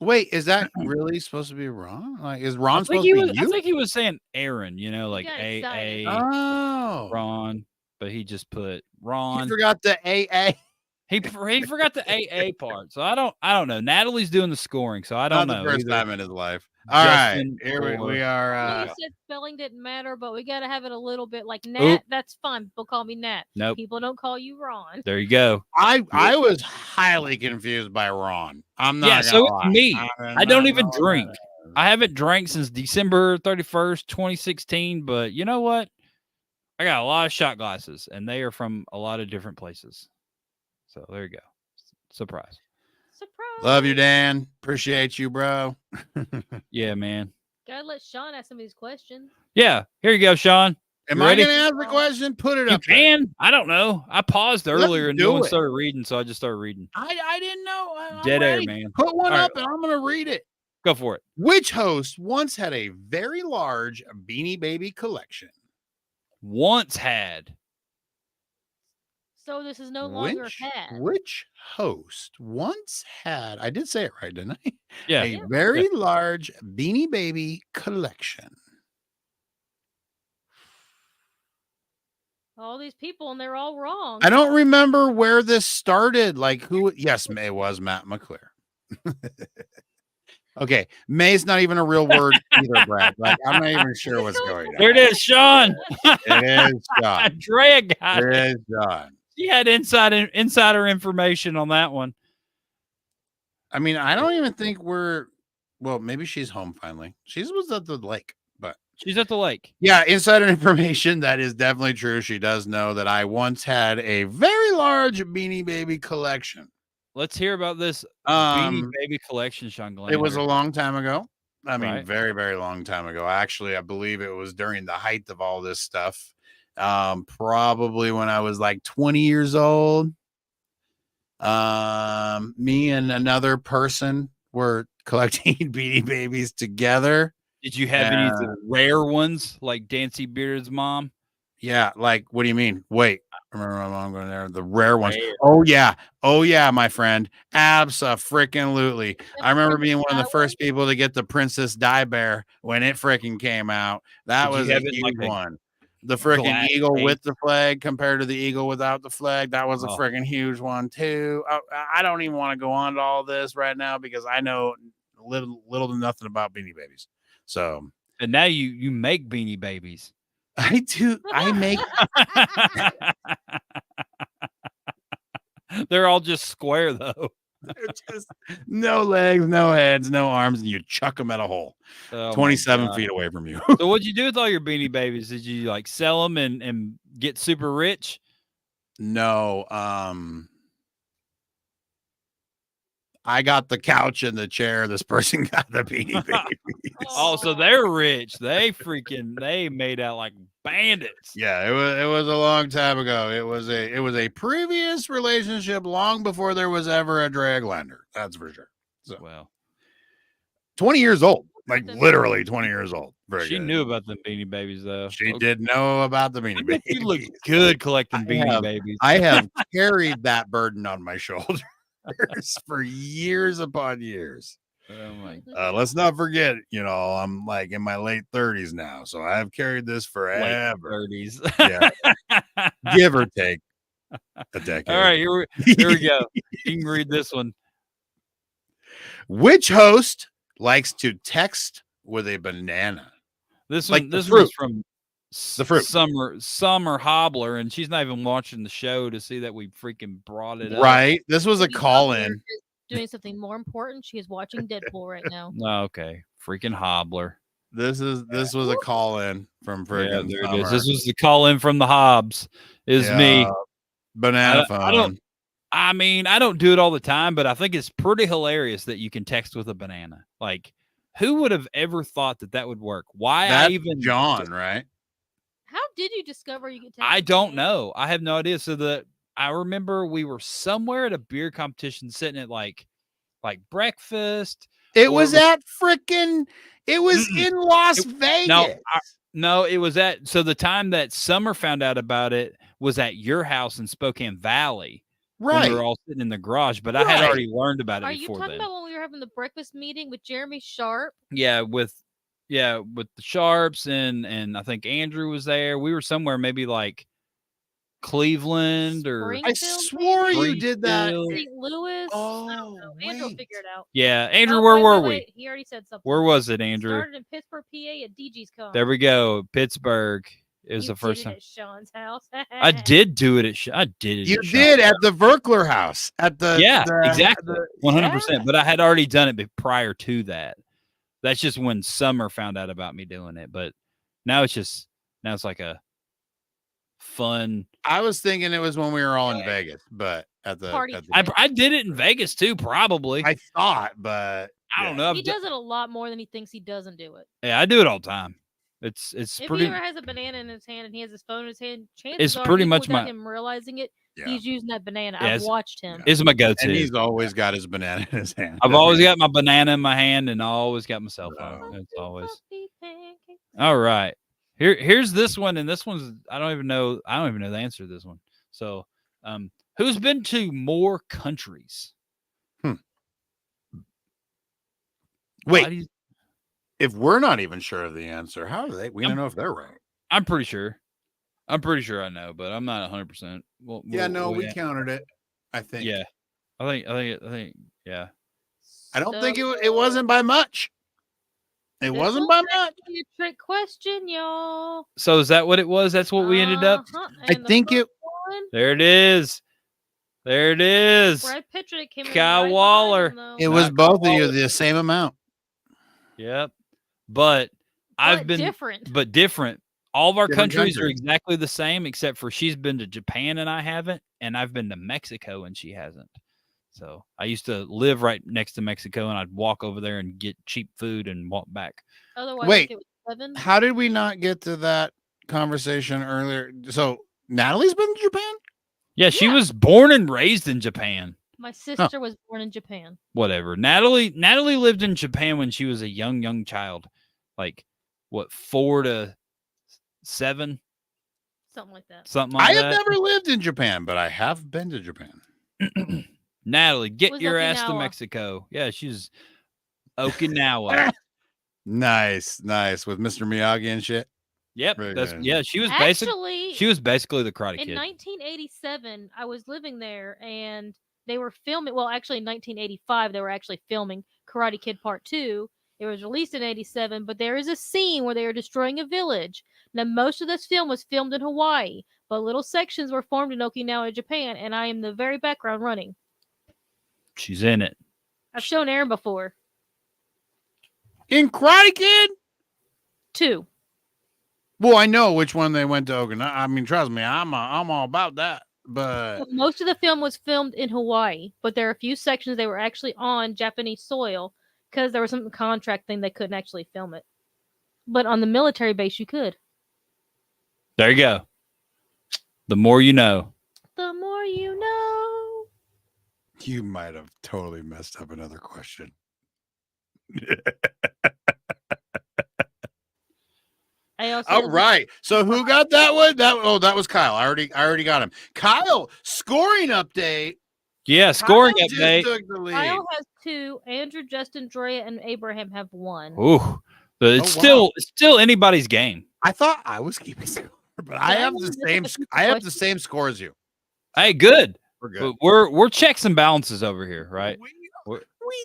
Wait, is that really supposed to be Ron? Like, is Ron supposed to be you? I think he was saying Aaron, like AA, Oh, Ron, but he just put Ron. You forgot the AA. He forgot the AA part, so I don't know. Natalie's doing the scoring, so I don't Not know. the first either. time in his life. All right, Justin here we or- are. I know you said spelling didn't matter, but we got to have it a little bit like Nat. That's fine. People call me Nat. Nope. People don't call you Ron. There you go. I was highly confused by Ron. I'm not. Yeah, gonna so lie. it's me. I don't even drink. That I haven't drank since December 31st, 2016. But you know what? I got a lot of shot glasses, and they are from a lot of different places. So there you go. Surprise. Surprise. Love you, Dan. Appreciate you, bro. Yeah, man. Gotta let Shawn ask some of these questions. Yeah, here you go, Shawn. Am You I ready? going to ask the question? Put it You up there. can. I don't know. I paused earlier and no do one it. started reading, so I just started reading. I didn't know. I'm Dead air, ready. man. Put one All up right. and I'm going to read it. Go for it. Which host once had a very large Beanie Baby collection? Once had. So this is no longer had. Which host once had, I did say it right, didn't I? Yeah. A very large Beanie Baby collection. All these people, and they're all wrong. I don't remember where this started. Like who? Yes, May was Matt McClure. Okay, May's not even a real word either, Brad. Like I'm not even sure what's going on. There it is, Shawn. It is John. Drea got It it. is John. She had insider information on that one. I mean, I don't even think we're. Well, maybe she's home finally. She was at the lake, but She's at the lake. yeah, insider information. That is definitely true. She does know that I once had a very large Beanie Baby collection. Let's hear about this Beanie Baby collection, Shawn Glander. It was a long time ago. I mean, Right. very, very long time ago. Actually, I believe it was during the height of all this stuff. Probably when I was like 20 years old. Me and another person were collecting Beanie Babies together. Did you have any of the rare ones like Dancy Beard's mom? Yeah, like what do you mean? Wait, remember my mom going there? The rare ones. Rare. Oh yeah, my friend. Abso-freaking-lutely. I remember being one of the first people to get the Princess Di Bear when it freaking came out. That Did you was a have it huge like a one. The freaking glass eagle case? with the flag compared to the eagle without the flag. That was a Oh. freaking huge one too. I don't even want to go on to all this right now because I know little to nothing about Beanie Babies. So And now you make Beanie Babies. I do. I make. They're all just square though. They're just no legs, no heads, no arms, and you chuck them at a hole Oh, my 27 God. feet away from you. So what'd you do with all your Beanie Babies? Did you like sell them and get super rich? No, I got the couch and the chair. This person got the Beanie Babies. Oh, so they're rich. They made out like bandits. Yeah, it was a long time ago. It was a previous relationship long before there was ever a Drea Glander. That's for sure. So Well, 20 years old, like literally 20 years old. Very she good. knew about the Beanie Babies though. She did know about the Beanie Babies. You look good collecting I Beanie have- Babies. I have carried that burden on my shoulders for years upon years. Oh my Let's not forget, I'm like in my late 30s now, so I've carried this forever. 30s. Yeah, give or take a decade. All right, here we go. You can read this one. Which host likes to text with a banana? This Like one, the this fruit. one's from The fruit. Summer Hobbler, and she's not even watching the show to see that we freaking brought it up. Right. This was a Maybe call Hobbler in. is Doing something more important. She is watching Deadpool right now. Oh, okay, freaking Hobbler. This was a call in from Yeah, friggin' there it Summer. is. This was the call in from the Hobbs. Is me. Banana I don't- phone. I mean, I don't do it all the time, but I think it's pretty hilarious that you can text with a banana. Like, who would have ever thought that would work? Why That's I even John, right? How did you discover you could? I don't know. I have no idea. So I remember we were somewhere at a beer competition sitting at like breakfast. It Or was it at freaking. It was in Las Vegas. No, it was so the time that Summer found out about it was at your house in Spokane Valley. When right. we were all sitting in the garage, but I had Right. already learned about it Are you before talking then. about when we were having the breakfast meeting with Jeremy Sharp? Yeah, with the Sharps and I think Andrew was there. We were somewhere maybe like Cleveland or I Springfield, swore maybe? you did that. Springfield. St. Louis. I don't Oh, know. Andrew will wait. figure it out. Yeah, Andrew, Oh, where wait, were wait, we? wait. He already said something. Where was it, Andrew? Started in Pittsburgh, PA at DG's Con. There we go. Pittsburgh. It was You the first did time. it at Sean's house. I did do it at. I did it. You at did Shawn. at the Verkler house at the Yeah, the- exactly. the- 100%. But I had already done it prior to that. That's just when Summer found out about me doing it. But now it's like a fun. I was thinking it was when we were all in Vegas, but at the Party. I did it in Vegas too, probably. I thought, but I don't know. He does it a lot more than he thinks he doesn't do it. Yeah, I do it all the time. It's If pretty. he ever has a banana in his hand and he has his phone in his hand, chances It's are, pretty even much without my- him realizing it, Yeah. he's using that banana. Yeah, I've watched him. It's my go-to. and he's always got his banana in his hand. I've always got my banana in my hand, and I always got my cell phone. It's always all right. Here's this one, and this one's I don't even know the answer to this one. So, who's been to more countries? Wait, Why do you- if we're not even sure of the answer, how do they? We don't know if they're right. I'm pretty sure. I'm pretty sure I know, but I'm not 100%. Well, Yeah, no, we counted it. I think. Yeah, I think. Yeah. I don't think it wasn't by much. It wasn't by much. A trick question, y'all. So is that what it was? That's what we ended up. I think it. One, There it is. There it is. Brad Pitrick came in Kyle right behind Waller. him, though. It was Not both of quite. you the same amount. Yep. But I've But been different. but different. All of our Different countries are countries. exactly the same, except for she's been to Japan and I haven't, and I've been to Mexico and she hasn't. So I used to live right next to Mexico, and I'd walk over there and get cheap food and walk back. Otherwise, Wait. it was 7. How did we not get to that conversation earlier? So Natalie's been to Japan? Yeah, she Yeah. was born and raised in Japan. My sister was born in Japan. Whatever. Natalie lived in Japan when she was a young child, like what 4 to 7, Something like that. something like I that. have never lived in Japan, but I have been to Japan. Natalie, get Was your ass to Okinawa. Mexico. Yeah, she's Okinawa. Nice with Mr. Miyagi and shit. Yep. Very That's good. yeah, she was Actually, basically the Karate in Kid. 1987, I was living there and they were filming. Well, actually, in 1985, they were actually filming Karate Kid Part 2. It was released in 87, but there is a scene where they are destroying a village. Now, most of this film was filmed in Hawaii, but little sections were formed in Okinawa, Japan, and I am the very background running. She's in it. I've shown Aaron before. In Karate Kid? 2. Well, I know which one they went to Okinawa. I mean, trust me, I'm all about that. But Most of the film was filmed in Hawaii, but there are a few sections they were actually on Japanese soil because there was some contract thing they couldn't actually film it. But on the military base, you could. There you go. The more you know. The more you know. you might have totally messed up another question. I also All right. So who got that one? That was Kyle. I already got him. Kyle, scoring update. Yeah, scoring Kyle just update. took the lead. Kyle has 2. Andrew, Justin, Drea, and Abraham have 1. Ooh. It's wow. still anybody's game. I thought I was keeping score, but I have the same. I have the same score as you. Hey, good. We're good. We're checks and balances over here, right? We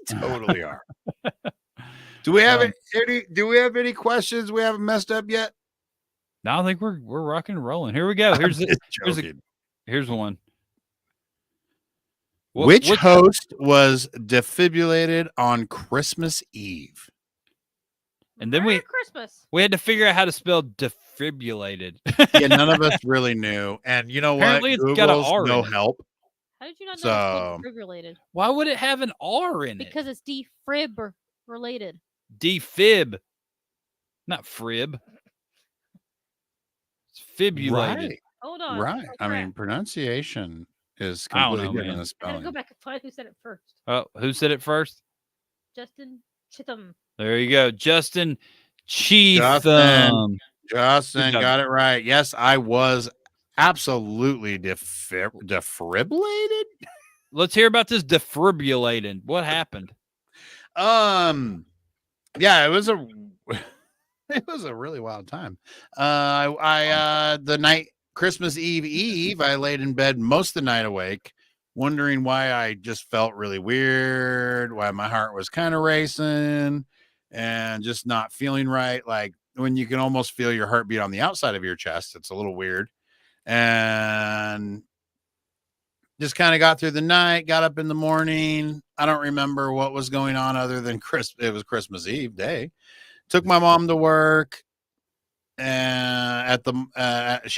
totally are. Do we have any questions we haven't messed up yet? No, I think we're rocking and rolling. Here we go. Here's one. Which host was defibrillated on Christmas Eve? And then Merry Christmas. we had to figure out how to spell defibrillated. Yeah, none of us really knew. And you know Apparently what? it's got a Google's R no in it. help. How did you not know So- it's defibrillated? Why would it have an R in it? Because it's defib related. Defib, not frib. It's fibulated. Right. Hold on. Right. Oh, I mean, crap. pronunciation is I don't completely know, different man. than I gotta spelling. go back and find who said it first. Oh, who said it first? Justin Chitham. There you go, Justin Cheatham. Justin Good job. got it right. Yes, I was absolutely defibrillated. Let's hear about this defibrillated. What happened? Yeah, it was a really wild time. The night Christmas Eve, I laid in bed most of the night awake, wondering why I just felt really weird, why my heart was kind of racing and just not feeling right. Like when you can almost feel your heartbeat on the outside of your chest, it's a little weird. And just kind of got through the night, got up in the morning. I don't remember what was going on other than it was Christmas Eve day. Took my mom to work. She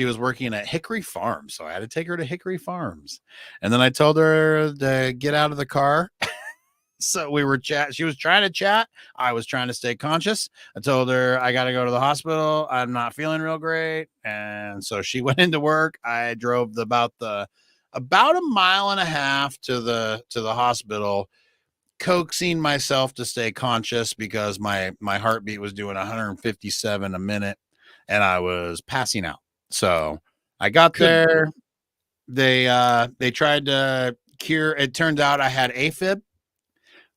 was working at Hickory Farms, so I had to take her to Hickory Farms, and then I told her to get out of the car. So we were she was trying to chat, I was trying to stay conscious. I told her I got to go to the hospital, I'm not feeling real great, and so she went into work. I drove about a mile and a half to the hospital, coaxing myself to stay conscious because my heartbeat was doing 157 a minute and I was passing out. So I got there. They tried to cure. It turned out I had AFib.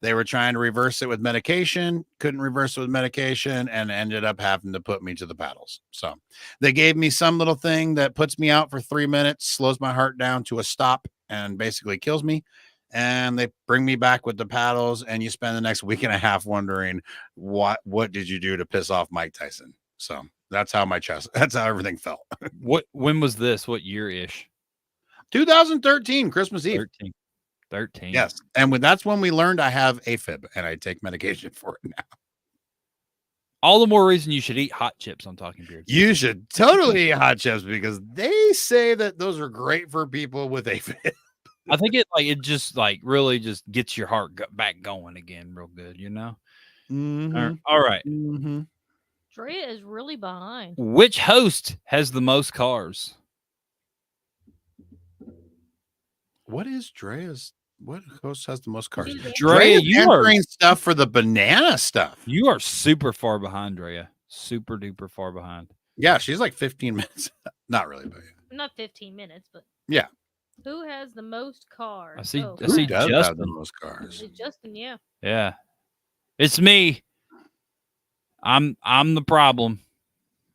They were trying to reverse it with medication, couldn't reverse it with medication, and ended up having to put me to the paddles. So they gave me some little thing that puts me out for 3 minutes, slows my heart down to a stop, and basically kills me. And they bring me back with the paddles, and you spend the next week and a half wondering what did you do to piss off Mike Tyson? So that's how that's how everything felt. When was this? What year-ish? 2013, Christmas Eve. 13. Yes. And that's when we learned I have AFib and I take medication for it now. All the more reason you should eat hot chips on Talking Beards. You should totally eat hot chips because they say that those are great for people with AFib. I think it just really just gets your heart back going again real good, you know? Mm-hmm. All right. Mm-hmm. Drea is really behind. Which host has the most cars? What host has the most cars? Drea, you are stuff for the banana stuff. You are super far behind, Drea. Super duper far behind. Yeah, she's like 15 minutes. Not really, but not 15 minutes, but yeah. Who has the most cars? I see Who Justin. does have the most cars? Justin, yeah. Yeah. It's me. I'm the problem.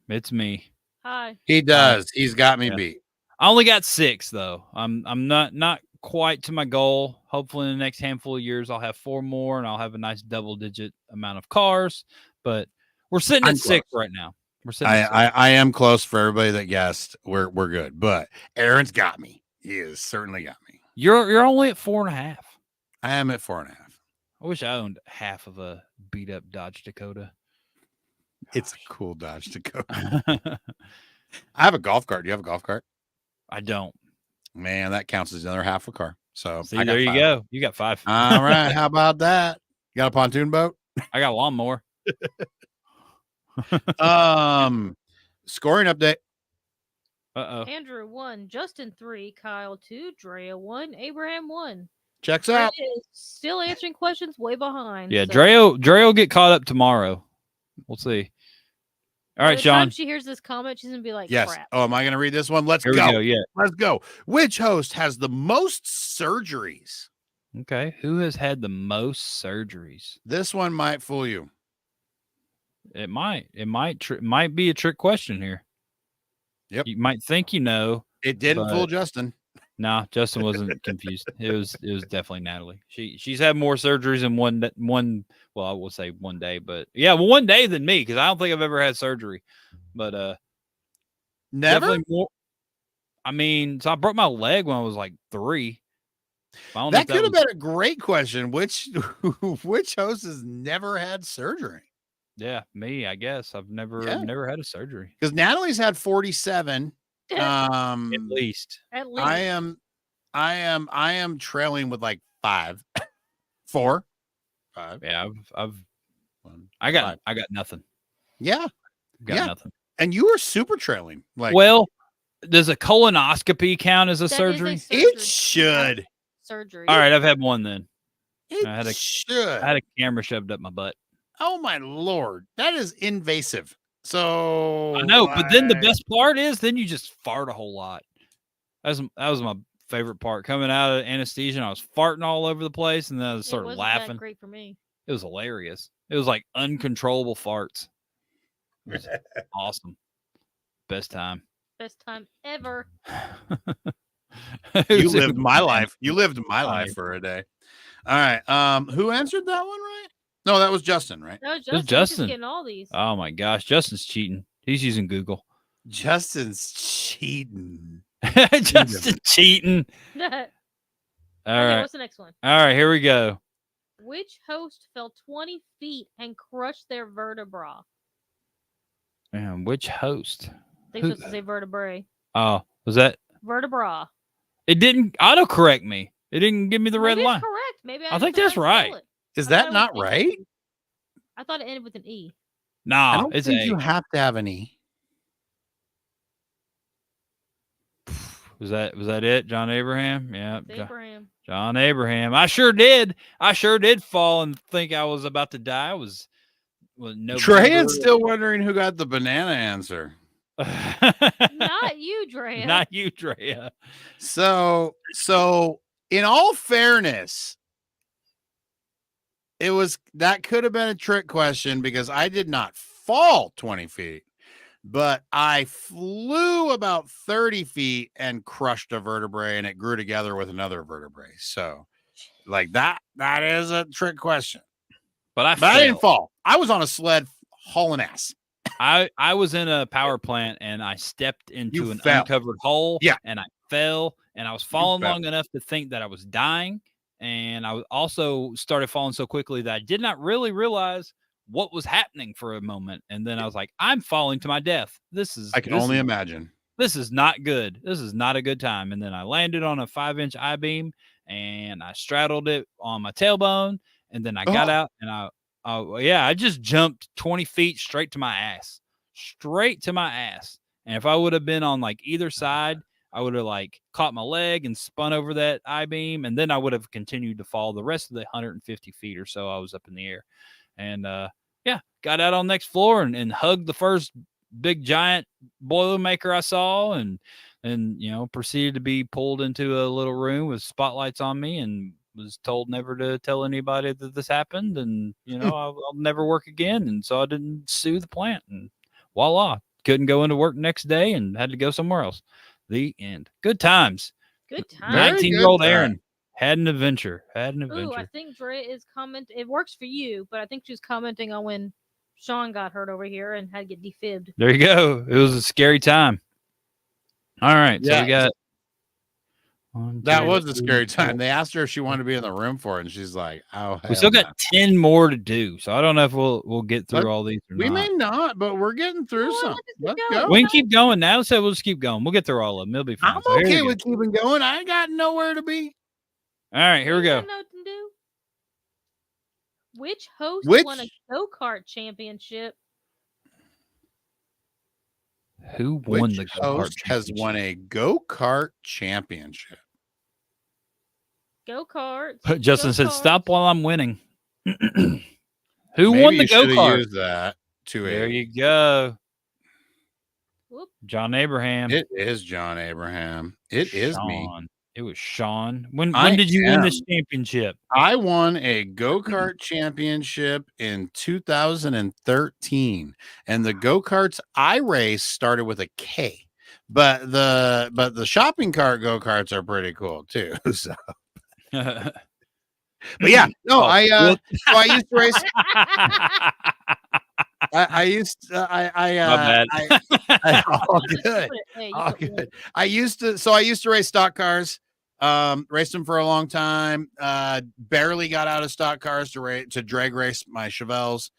It's me. Hi. He does. He's got me beat. I only got 6 though. I'm not quite to my goal. Hopefully in the next handful of years I'll have 4 more and I'll have a nice double-digit amount of cars. But we're sitting at 6 right now. We're sitting. I am close for everybody that guessed. We're good. But Aaron's got me. He has certainly got me. You're only at 4.5. I am at 4.5. I wish I owned half of a beat up Dodge Dakota. It's a cool Dodge Dakota. I have a golf cart. Do you have a golf cart? I don't. Man, that counts as another half a car. So see, there you go. You got 5. All right. How about that? You got a pontoon boat? I got a lawnmower. Scoring update. Andrew 1, Justin 3, Kyle 2, Drea 1, Abraham 1. Checks out. Still answering questions way behind. Yeah, so. Drea will get caught up tomorrow. We'll see. All right, Shawn. By the time she hears this comment, she's gonna be like, yes. crap. Oh, am I gonna read this one? Let's go. Yeah. Let's go. Which host has the most surgeries? Okay. Who has had the most surgeries? This one might fool you. It might be a trick question here. Yep. You might think you know. It didn't fool Justin. No, Justin wasn't confused. It was definitely Natalie. She's had more surgeries in one. Well, I will say one day, but yeah, one day than me because I don't think I've ever had surgery. But never. More, I mean, so I broke my leg when I was like 3. That could have been a great question. Which host has never had surgery? Yeah, me. I guess I've never had a surgery because Natalie's had 47. At least. I am trailing with like 5, 4, 5. Yeah, I got nothing. Yeah, got nothing. And you were super trailing. Like, well, does a colonoscopy count as a surgery? It should. Surgery. All right, I've had one then. I had a camera shoved up my butt. Oh my Lord, that is invasive. So I know, but then the best part is then you just fart a whole lot. That was my favorite part. Coming out of anesthesia, and I was farting all over the place, and then I was sort of laughing. That great for me. It was hilarious. It was like uncontrollable farts. It was awesome. Best time. Best time ever. You lived my life. You lived my life for a day. All right. Who answered that one right? No, that was Justin, right? No, It was Justin. He's Justin. just getting all these. Oh my gosh, Justin's cheating. He's using Google. Justin's cheating. Justin's cheating. All Okay, right. what's the next one? All right, here we go. Which host fell 20 feet and crushed their vertebra? Man, which host? I think it's supposed to say vertebrae. Oh, was that? Vertebra. It didn't autocorrect me. It didn't give me the red Maybe line. it's correct. Maybe I think that's right. Is I that thought it not was right? I thought it ended with an E. I Nah, don't it's think A. you have to have an E. Was that it? John Abraham? Yeah. It's Abraham. John Abraham. I sure did. I sure did fall and think I was about to die. I was no. Treyan's still wondering who got the banana answer. Not you, Drea. Not you, Drea. So in all fairness, that could have been a trick question because I did not fall 20 feet, but I flew about 30 feet and crushed a vertebrae and it grew together with another vertebrae. So like that is a trick question. But I didn't fall. I was on a sled hauling ass. I was in a power plant and I stepped into an uncovered hole. Yeah. And I fell and I was falling long enough to think that I was dying. And I also started falling so quickly that I did not really realize what was happening for a moment. And then I was like, I'm falling to my death. I can only imagine. This is not good. This is not a good time. And then I landed on a 5-inch I-beam and I straddled it on my tailbone. And then I got out and I just jumped 20 feet straight to my ass. And if I would have been on like either side, I would have like caught my leg and spun over that I-beam. And then I would have continued to fall the rest of the 150 feet or so I was up in the air. And got out on the next floor and hugged the first big giant Boilermaker I saw and proceeded to be pulled into a little room with spotlights on me and was told never to tell anybody that this happened. And, I'll never work again. And so I didn't sue the plant and voila, couldn't go into work next day and had to go somewhere else. The end. Good times. Good times. 19-year-old Aaron had an adventure. Ooh, I think Dre is commenting. It works for you, but I think she's commenting on when Shawn got hurt over here and had to get defibbed. There you go. It was a scary time. All right. So we got. That was a scary time. They asked her if she wanted to be in the room for it, and she's like, "Oh, we still got 10 more to do." So I don't know if we'll get through all these. We may not, but we're getting through some. Let's go. We can keep going now. So we'll just keep going. We'll get through all of them. It'll be fine. I'm okay with keeping going. I ain't got nowhere to be. All right, here we go. Which host won a go-kart championship? Who won the go-kart host has won a go-kart championship? Go-karts. Justin said, "Stop while I'm winning." Who Maybe won the you should have go-kart? used that There you go. Whoop. John Abraham. It is John Abraham. It is me. It was Shawn. When I did you am. win this championship? I won a go-kart championship in 2013, and the go-karts I raced started with a K. But the shopping cart go-karts are pretty cool too. So, but yeah, no, I used to race. All good. All good. I used to race stock cars. Raced them for a long time. Barely got out of stock cars to drag race my Chevelles.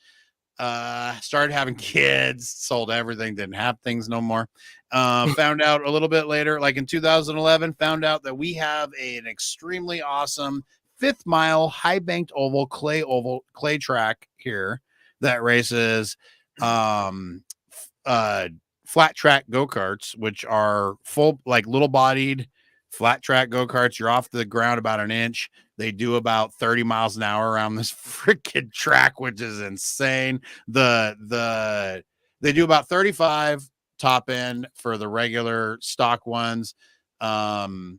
Started having kids, sold everything, didn't have things no more. Found out a little bit later, like in 2011, found out that we have an extremely awesome 5th mile high banked oval clay track here that races flat track go-karts, which are full, like little bodied flat track go-karts. You're off the ground about an inch. They do about 30 miles an hour around this freaking track, which is insane. They do about 35 top end for the regular stock ones. The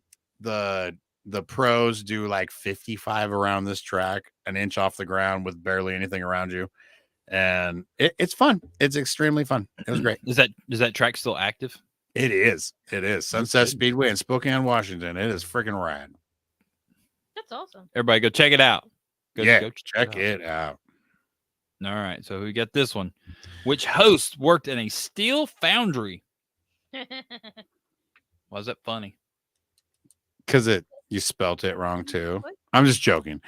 pros do like 55 around this track, an inch off the ground with barely anything around you. And it's fun. It's extremely fun. It was great. Is that track still active? It is. It is. Sunset Speedway in Spokane, Washington. It is freaking rad. That's awesome. Everybody go check it out. Go check it out. All right. So we got this one. Which host worked in a steel foundry? Why is that funny? Because you spelt it wrong too. I'm just joking.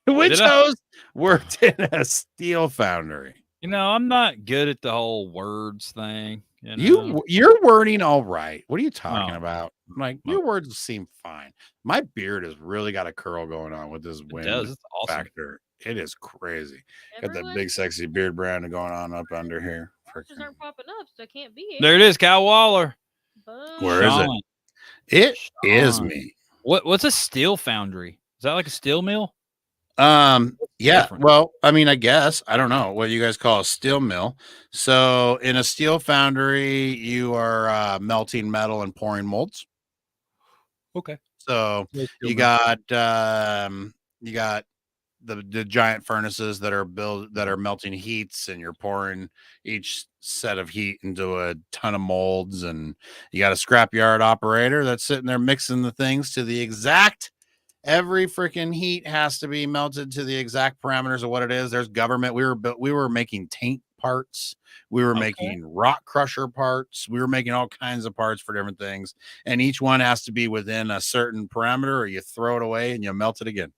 Which host worked in a steel foundry? You know, I'm not good at the whole words thing. You know? You're wording all right. What are you talking about? Like, your words seem fine. My beard has really got a curl going on with this wind It's awesome. factor. It is crazy. Got that big sexy beard brand going on up under here. Pictures aren't popping up, so it can't be it. There it is, Kyle Waller. Where is it? It is me. What's a steel foundry? Is that like a steel mill? Yeah. Well, I mean, I guess I don't know what you guys call a steel mill. So in a steel foundry, you are melting metal and pouring molds. Okay. So you got the giant furnaces that are melting heats, and you're pouring each set of heat into a ton of molds, and you got a scrapyard operator that's sitting there mixing the things to the exact. Every freaking heat has to be melted to the exact parameters of what it is. There's government. We were making tank parts. We were making rock crusher parts. We were making all kinds of parts for different things. And each one has to be within a certain parameter, or you throw it away and you melt it again.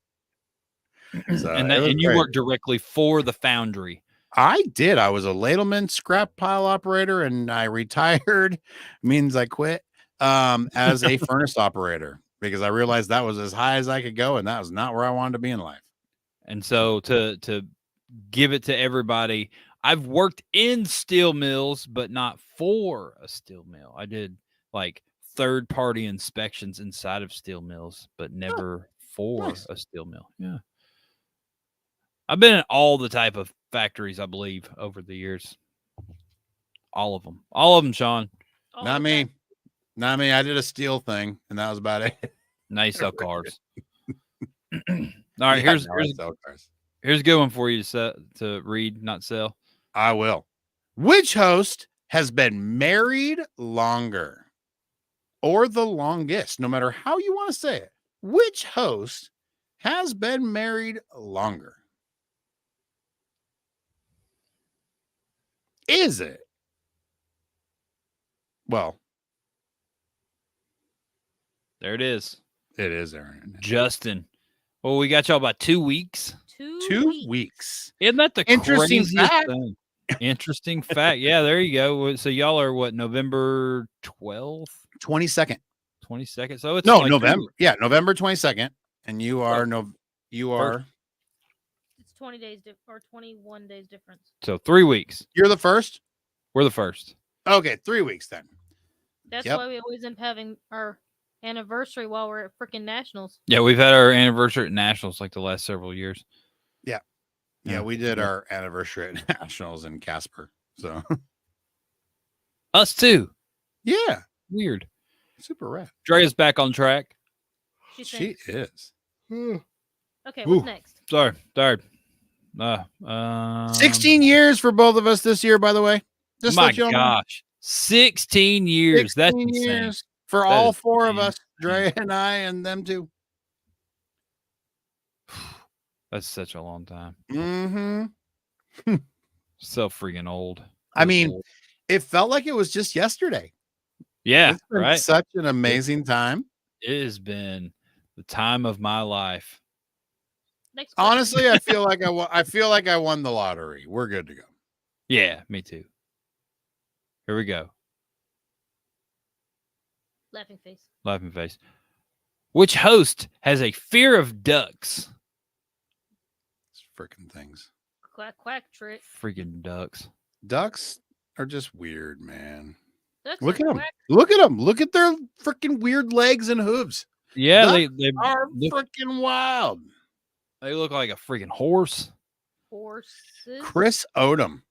So, and you work directly for the foundry. I did. I was a ladleman scrap pile operator, and I retired. Means I quit as a furnace operator, because I realized that was as high as I could go, and that was not where I wanted to be in life. And so to give it to everybody, I've worked in steel mills, but not for a steel mill. I did like third-party inspections inside of steel mills, but never for a steel mill. Yeah. I've been in all the type of factories, I believe, over the years. All of them. All of them, Shawn. Not me. Not me. I did a steel thing, and that was about it. Nice sell cars. All right, here's a good one for you to read, not sell. I will. Which host has been married longer, or the longest, no matter how you want to say it? Which host has been married longer? Is it? Well, there it is. It is, Aaron. Justin. Well, we got y'all about 2 weeks. 2 weeks. Isn't that the Interesting craziest fact? thing? Interesting fact. Yeah, there you go. So y'all are what, November 12th? 22nd. 22nd. So it's November. Yeah, November 22nd. And you are It's 20 days or 21 days difference. So 3 weeks. You're the first? We're the first. Okay, 3 weeks then. That's why we always end up having our anniversary while we're at freaking nationals. Yeah, we've had our anniversary at nationals like the last several years. Yeah, we did our anniversary at nationals in Casper. So us too. Yeah. Weird. Super rad. Drea's back on track. She is. Okay, what's next? Sorry. 16 years for both of us this year, by the way. Just my gosh. 16 years. 16 That's insane. Years for all four of us, Drea and I and them too. That's such a long time. Mm-hmm. So freaking old. I mean, it felt like it was just yesterday. Yeah, it's been right. Such an amazing time. It has been the time of my life. Honestly, I feel like I won the lottery. We're good to go. Yeah, me too. Here we go. Laughing face. Laughing face. Which host has a fear of ducks? Freaking things. Quack, quack, trick. Freaking ducks. Ducks are just weird, man. Ducks Look at them. Look at them. Look at their freaking weird legs and hooves. Yeah, they are freaking wild. They look like a freaking horse. Horses. Chris Odom.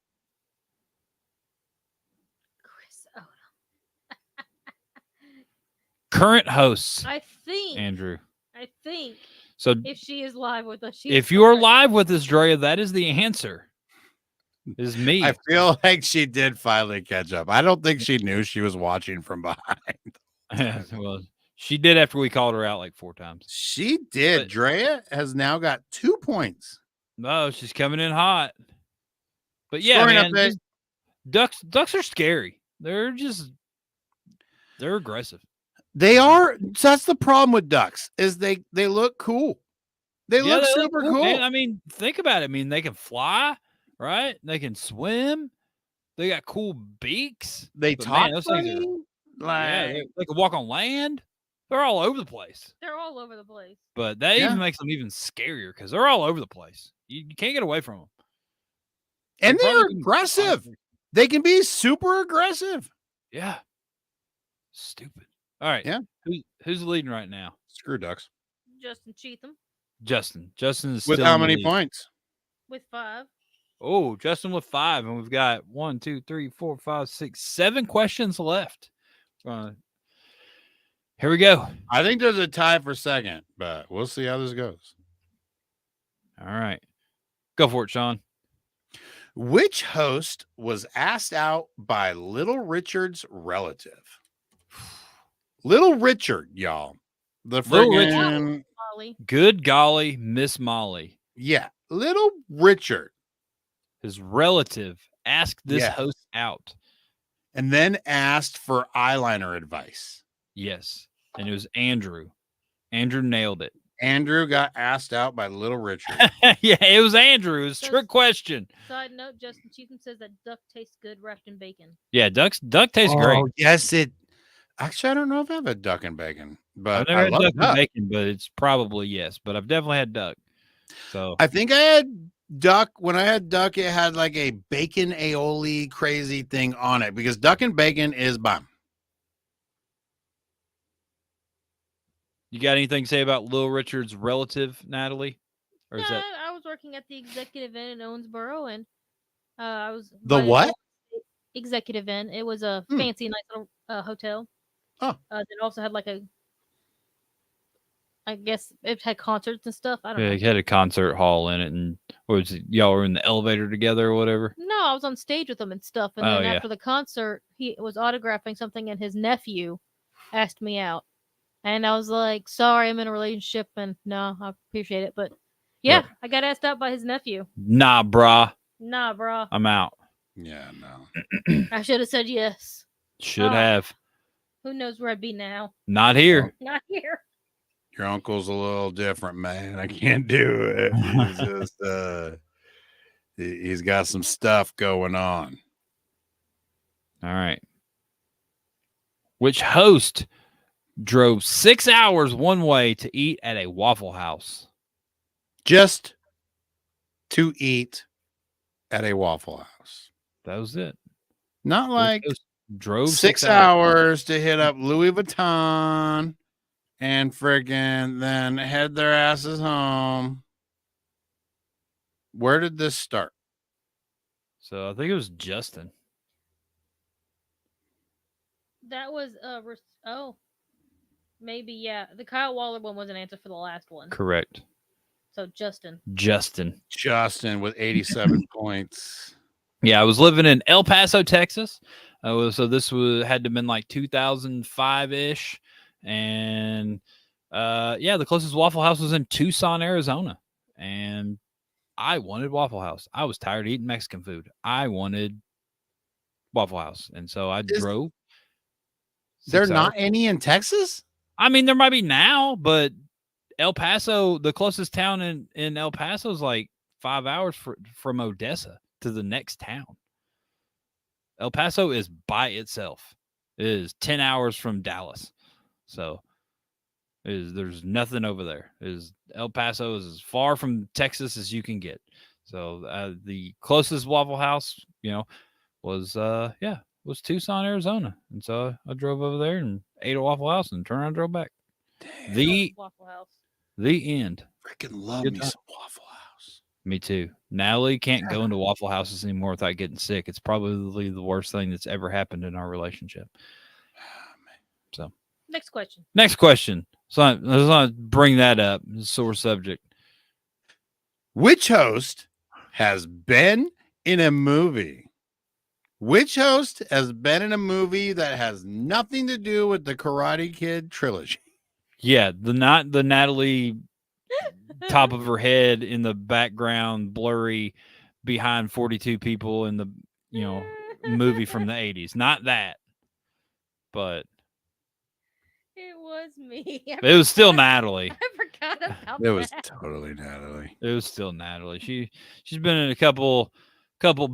Current hosts. I think. Andrew. So if she is live with us, if you are live with us, Drea, that is the answer. Is me. I feel like she did finally catch up. I don't think she knew she was watching from behind. Well, she did after we called her out like 4 times. She did. But- Drea has now got 2 points. No, she's coming in hot. But yeah, Scoring man, update. ducks are scary. They're aggressive. They are. That's the problem with ducks is they look cool. They look super cool. Man. I mean, think about it. I mean, they can fly, right? They can swim. They got cool beaks. They But, talk man, those things funny. they can walk on land. They're all over the place. They're all over the place. But that even makes them even scarier because they're all over the place. You can't get away from them. And They they're probably can- aggressive. They can be super aggressive. Yeah. Stupid. All right. Yeah. Who's leading right now? Screw ducks. Justin Cheatham Justin. Justin is With still how in the many lead. points? with 5. Oh, Justin with 5, and we've got 1, 2, 3, 4, 5, 6, 7 questions left. Here we go. I think there's a tie for second, but we'll see how this goes. All right. Go for it, Shawn. Which host was asked out by Little Richard's relative? Little Richard, y'all. The Little friggin' Molly. Good golly, Miss Molly. yeah, Little Richard. His relative asked this Yeah. host out. And then asked for eyeliner advice. Yes. And it was Andrew. Andrew nailed it. Andrew got asked out by Little Richard. Yeah, it was Andrew. It was a Does- trick question. Side note: Justin Cheatham says that duck tastes good wrapped in bacon. Yeah, duck tastes great. Yes, it. Actually, I don't know if I have a duck and bacon, I've but never I had love duck duck. and bacon, but it's probably yes. But I've definitely had duck. So I think I had duck. When I had duck, it had like a bacon aioli crazy thing on it because duck and bacon is bomb. you got anything to say about Little Richard's relative, Natalie? Or is No, that I was working at the Executive Inn in Owensboro, and I was The invited to what? go to the Executive Inn. It was a Hmm. fancy, nice little hotel. Oh. It also had like I guess it had concerts and stuff. I don't yeah, know. it had a concert hall in it, and y'all were in the elevator together or whatever? No, I was on stage with him and stuff. And Oh, then yeah. after the concert, he was autographing something, and his nephew asked me out. And I was like, sorry, I'm in a relationship, and no, I appreciate it. But yeah, Yep. I got asked out by his nephew. Nah, brah. Nah, bro. I'm out. Yeah, no. I should have said yes. Should Oh. have. Who knows where I'd be now? Not here. Not here. Your uncle's a little different, man. I can't do it. He's just he's got some stuff going on. All right. Which host drove 6 hours one way to eat at a Waffle House? Just to eat at a Waffle House. That was it. Not Which like host drove 6 hours to hit up Louis Vuitton and friggin' then head their asses home. Where did this start? So I think it was Justin. That was maybe yeah. The Kyle Waller one was an answer for the last one. Correct. So Justin. Justin. Justin with 87 points. Yeah, I was living in El Paso, Texas. So this had to have been like 2005-ish. And yeah, the closest Waffle House was in Tucson, Arizona. And I wanted Waffle House. I was tired of eating Mexican food. I wanted Waffle House. And so I drove. There 6 not hours. any in Texas? I mean, there might be now, but El Paso, the closest town in El Paso is like 5 hours from Odessa to the next town. El Paso is by itself. It is 10 hours from Dallas. So there's nothing over there. El Paso is as far from Texas as you can get. So the closest Waffle House, was Tucson, Arizona. And so I drove over there and ate a Waffle House and turned around and drove back. Damn. Waffle House. The end. Freaking love Good me time. some Waffle House. Me too. Natalie can't go into Waffle Houses anymore without getting sick. It's probably the worst thing that's ever happened in our relationship. So Next question. next question. So let's not bring that up. It's a sore subject. Which host has been in a movie? Which host has been in a movie that has nothing to do with the Karate Kid trilogy? Yeah, the Natalie top of her head in the background, blurry behind 42 people in the movie from the 80s. Not that, but It was me. it was still Natalie. I forgot about It was that. totally Natalie. It was still Natalie. She's been in a couple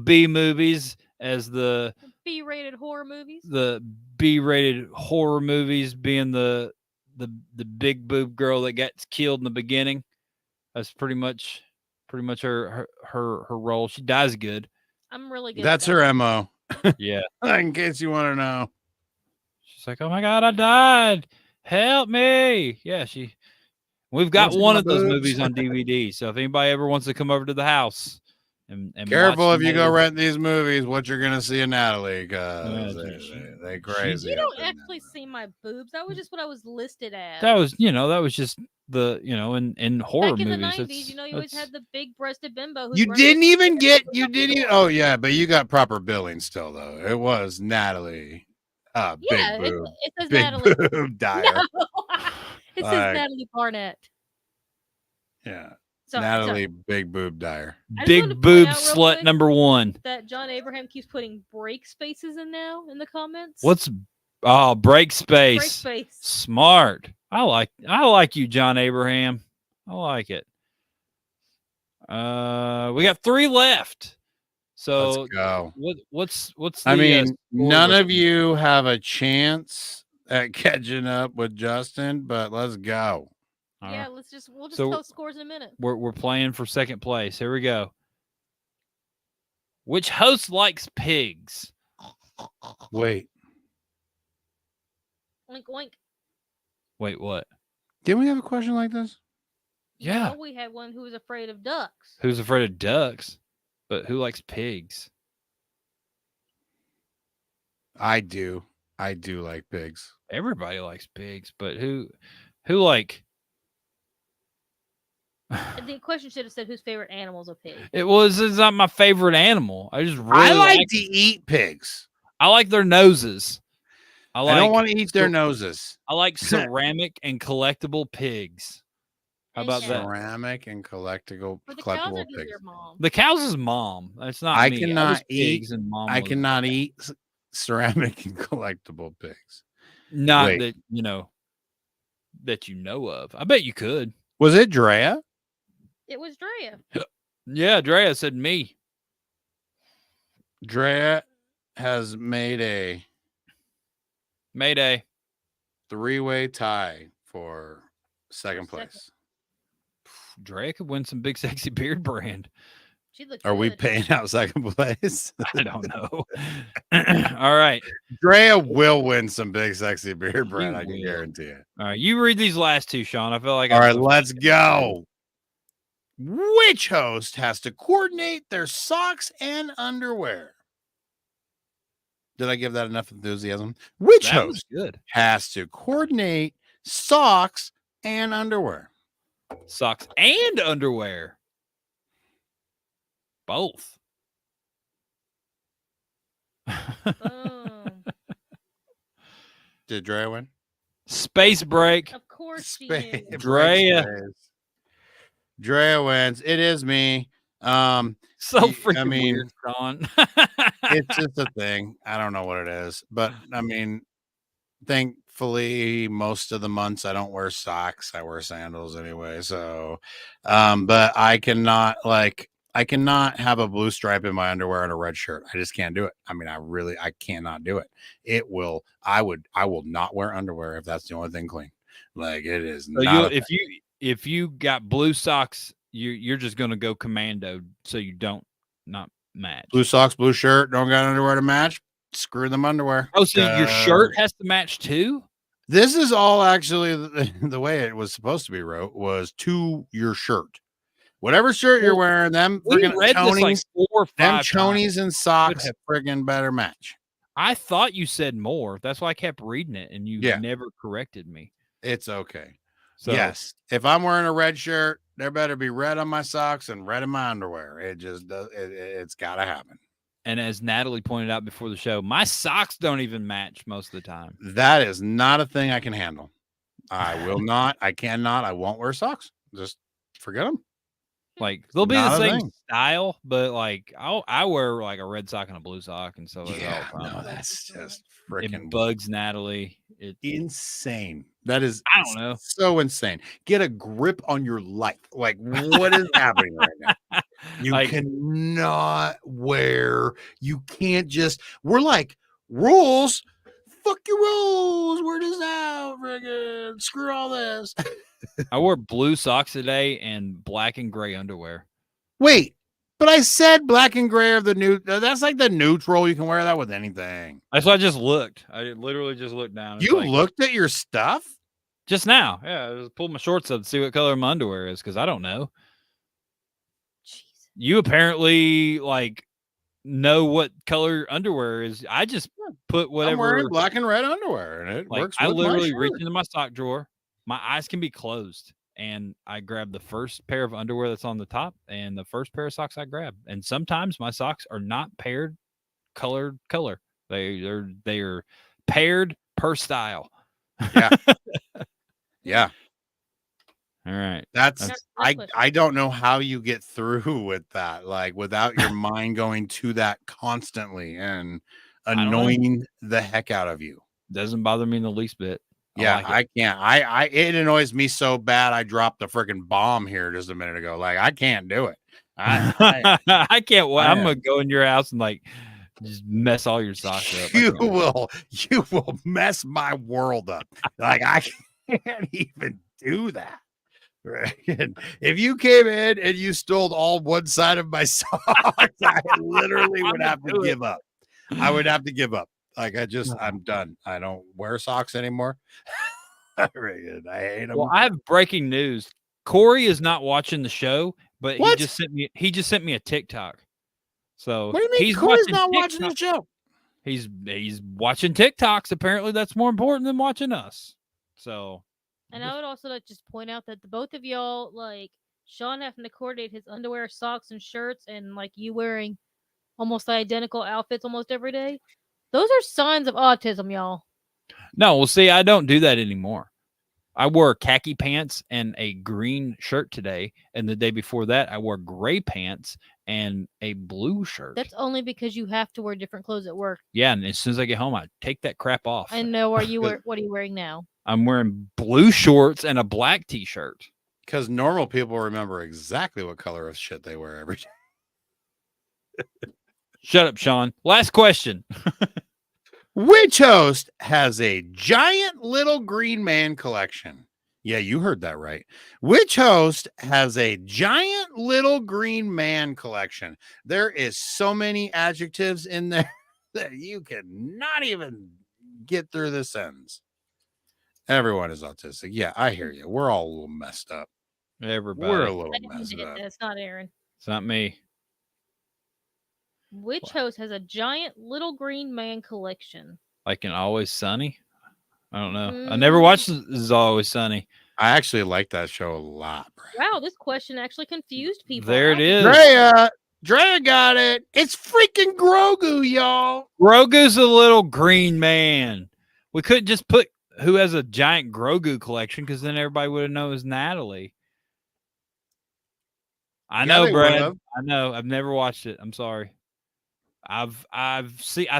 B movies as the B-rated horror movies. The B-rated horror movies, being the big boob girl that gets killed in the beginning. That's pretty much her role. She dies good. I'm really good. That's her MO. Yeah. In case you want to know. She's like, "Oh my God, I died. Help me." Yeah, we've got one of those movies on DVD. So if anybody ever wants to come over to the house and careful if you go Natalie, rent these movies, what you're gonna see in Natalie, because they crazy. You don't actually see my boobs. That was just what I was listed as. that was just the in horror Back in movies. the 90s, you always had the big-breasted bimbo. You didn't even get. You didn't. Even, oh yeah, but you got proper billing still though. It was Natalie. Yeah, big boob. it says Big Natalie. boob Dyer. No. It says Natalie Barnett. Yeah. Sorry, Natalie Big Boob Dyer. Big boob slut number 1. That John Abraham keeps putting break spaces in now in the comments. What's break space? Break space. Smart. I like you, John Abraham. I like it. We got 3 left. So let's go. What's I mean, none of you have a chance at catching up with Justin, but let's go. Yeah, we'll just tell scores in a minute. We're playing for second place. Here we go. Which host likes pigs? Wait. Oink oink. Wait, what? Didn't we have a question like this? Yeah. No, we had one who was afraid of ducks. Who's afraid of ducks? But who likes pigs? I do. I do like pigs. Everybody likes pigs, but who like? The question should have said whose favorite animal is a pig. It's not my favorite animal. I just really I like to eat pigs. I like their noses. I don't want to eat their noses. I like ceramic and collectible pigs. How about that? Ceramic and collectible pigs. The cow's his mom. That's not I me. cannot eat. Pigs and mom I cannot eat ceramic and collectible pigs. Not that that you know of. I bet you could. Was it Drea? It was Drea. Yeah, Drea said me. Drea has made a 3-way tie for second place. Drea could win some big sexy beard brand. Are we paying out second place? I don't know. All right. Drea will win some big sexy beard brand. I can guarantee it. All right. You read these last 2, Sean. I feel like. All right, let's go. Which host has to coordinate their socks and underwear? Did I give that enough enthusiasm? Which host has to coordinate socks and underwear? Socks and underwear. Both. Did Drea win? Space break. Of course she did. Drea wins. It is me. So freaking weird, Sean. It's just a thing. I don't know what it is, but I mean, thankfully, most of the months I don't wear socks. I wear sandals anyway. So, but I cannot have a blue stripe in my underwear and a red shirt. I just can't do it. I mean, I cannot do it. I will not wear underwear if that's the only thing clean. Like it is. So not if you got blue socks, you're just gonna go commando, so you don't not match. Blue socks, blue shirt, don't got underwear to match. Screw them underwear. Oh, so your shirt has to match too? This is all actually the way it was supposed to be wrote was to your shirt. Whatever shirt you're wearing, them friggin' chonies, them chonies and socks friggin' better match. I thought you said more. That's why I kept reading it, and you never corrected me. It's okay. So, yes, if I'm wearing a red shirt, there better be red on my socks and red in my underwear. It just does. It's got to happen. And as Natalie pointed out before the show, my socks don't even match most of the time. That is not a thing I can handle. I will not. I cannot. I won't wear socks. Just forget them. Like they'll be Not the a same thing. style, but like I wear like a red sock and a blue sock and so Yeah, no, that's just freaking it bugs Natalie. It insane. That is, I don't know, so insane. Get a grip on your life. Like, what is happening right now? You like, cannot wear. You can't just. We're like rules. Fuck your rules. We're just out. Friggin' screw all this. I wore blue socks today and black and gray underwear. Wait, but I said black and gray are the new. That's like the neutral. You can wear that with anything. That's why I just looked. I literally just looked down. It's You like, looked at your stuff just now. Yeah, I just pulled my shorts up to see what color my underwear is because I don't know. Jeez. You apparently like know what color underwear is. I just put whatever. I'm wearing black and red underwear, and it Like works. I with my literally shirt. reach into my sock drawer. My eyes can be closed, and I grab the first pair of underwear that's on the top, and the first pair of socks I grab. And sometimes my socks are not paired color. They are paired per style. Yeah. Yeah. All right. That's I I don't know how you get through with that, like without your mind going to that constantly and don't know. annoying the heck out of you. Doesn't bother me in the least bit. Yeah, like it. I can't. It annoys me so bad. I dropped the freaking bomb here just a minute ago. Like I can't do it. I can't wait. I'm gonna go in your house and like just mess all your socks up. You will mess my world up. Like I can't even do that. Right. And if you came in and you stole all one side of my socks, I literally would have to give up. I would have to give up. Like I'm done. I don't wear socks anymore. I hate them. Well, I have breaking news. Corey is not watching the show, but What? he just sent me a TikTok. So What do you mean? he's Corey's watching not watching TikTok. the show. He's watching TikToks. Apparently, that's more important than watching us. So, And I would also like just point out that the both of y'all, like Shawn having to coordinate his underwear, socks, and shirts, and like you wearing almost identical outfits almost every day. Those are signs of autism, y'all. no, well, see, I don't do that anymore. I wore khaki pants and a green shirt today, and the day before that, I wore gray pants and a blue shirt. That's only because you have to wear different clothes at work. Yeah, and as soon as I get home, I take that crap off. I know. What are you wearing now? I'm wearing blue shorts and a black t-shirt. Because normal people remember exactly what color of shit they wear every day. Shut up, Shawn. Last question. Which host has a giant little green man collection? Yeah, you heard that right. Which host has a giant little green man collection? There is so many adjectives in there that you cannot even get through the sentence. Everyone is autistic. Yeah, I hear you. We're all a little messed up. Everybody. We're a little I didn't messed get up. that. It's not Aaron. It's not me. Which host has a giant little green man collection? Like in Always Sunny? I don't know. I never watched This Is Always Sunny. I actually like that show a lot, bro. Wow, this question actually confused people. There it is. Drea got it. It's freaking Grogu, y'all. Grogu's a little green man. We couldn't just put who has a giant Grogu collection because then everybody would have known it was Natalie. I know, they Brad. would've. I know. I've never watched it. I'm sorry. I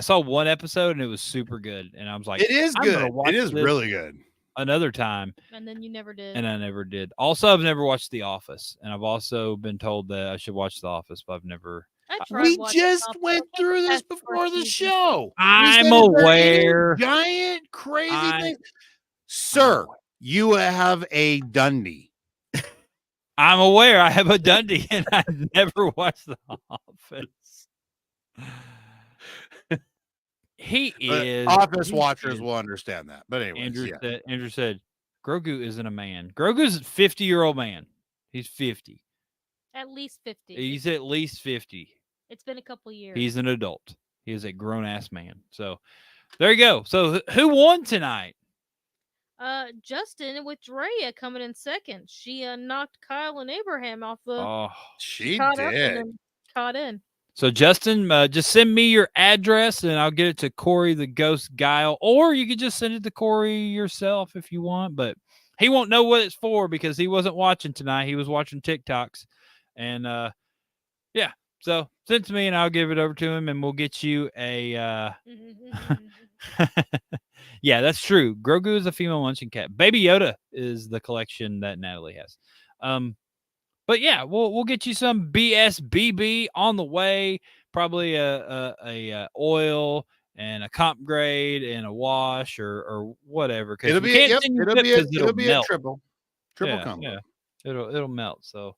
saw one episode and it was super good. And I was like, It is I'm gonna good. watch It is this really good. another time. And then you never did. And I never did. Also, I've never watched The Office. And I've also been told that I should watch The Office, but I've never. I tried We watching just Top went Gun. through this That's before the first season. show. I'm We said, is there any aware. Giant, crazy I- things. Sir, you have a Dundee. I'm aware I have a Dundee and I never watched The Office. He is. Office watchers will understand that. But anyway, Andrew said, Grogu isn't a man. Grogu's a 50-year-old man. He's 50. At least 50. He's at least 50. It's been a couple years. He's an adult. He is a grown-ass man. So there you go. So who won tonight? Justin with Drea coming in second. She knocked Kyle and Abraham off the Oh, She caught up and did. then caught in. so Justin, just send me your address and I'll get it to Corey the Ghost Guile, or you could just send it to Corey yourself if you want. But he won't know what it's for because he wasn't watching tonight. He was watching TikToks, and yeah. So send it to me and I'll give it over to him, and we'll get you a. Yeah, that's true. Grogu is a female luncheon cat. Baby Yoda is the collection that Natalie has. But yeah, we'll get you some BSBB on the way. Probably a oil and a comp grade and a wash or whatever. It'll be a triple combo. Yeah, it'll melt. So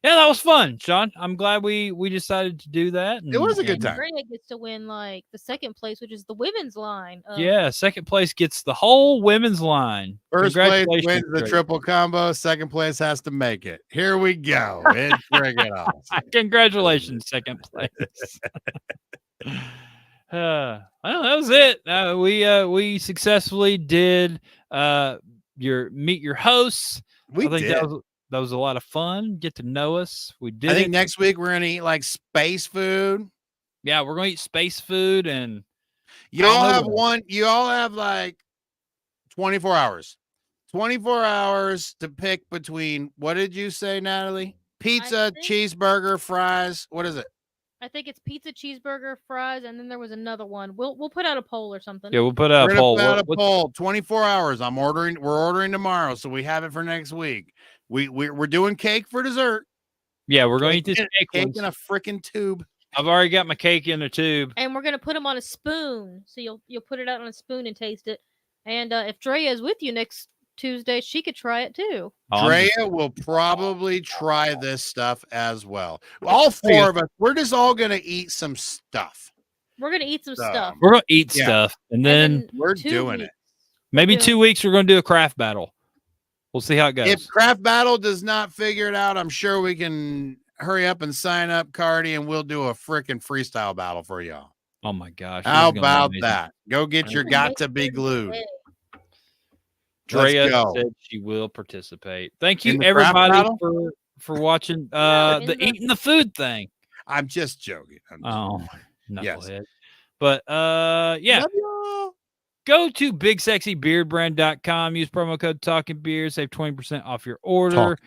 yeah, that was fun, Sean. I'm glad we decided to do that. It was a good time. Drea gets to win like the second place, which is the women's line. Yeah, second place gets the whole women's line. First place wins the triple combo. Second place has to make it. Here we go. It's friggin' awesome. Congratulations, second place. Well, that was it. We successfully did meet your hosts. We did. That was a lot of fun. Get to know us. We did. I think next week we're gonna eat like space food. Yeah, we're gonna eat space food, and you all have like 24 hours. 24 hours to pick between, what did you say, Natalie? Pizza, cheeseburger, fries. What is it? I think it's pizza, cheeseburger, fries, and then there was another one. We'll put out a poll or something. Yeah, we'll put out a poll. Poll. 24 hours. We're ordering tomorrow, so we have it for next week. We're doing cake for dessert. Yeah, we're going to eat this cake in a freaking tube. I've already got my cake in a tube, and we're gonna put them on a spoon. So you'll put it out on a spoon and taste it. And if Drea is with you next Tuesday, she could try it too. Drea will probably try this stuff as well. All four of us, we're just all gonna eat some stuff. We're gonna eat some stuff. We're gonna eat stuff, and then we're doing it. Maybe 2 weeks we're gonna do a craft battle. We'll see how it goes. If Craft Battle does not figure it out, I'm sure we can hurry up and sign up, Cardi, and we'll do a freaking freestyle battle for y'all. Oh my gosh. How about that? Go get your got to be glued. Drea said she will participate. Thank you, everybody, for watching the eating the food thing. I'm just joking. Knucklehead. But yeah. Go to bigsexybeardbrand.com. Use promo code Talking Beards. Save 20% off your order.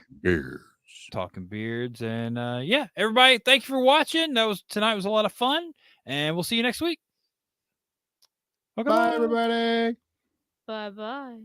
Talking Beards. And yeah, everybody, thank you for watching. Tonight was a lot of fun. And we'll see you next week. Okay, bye, everybody. Bye-bye.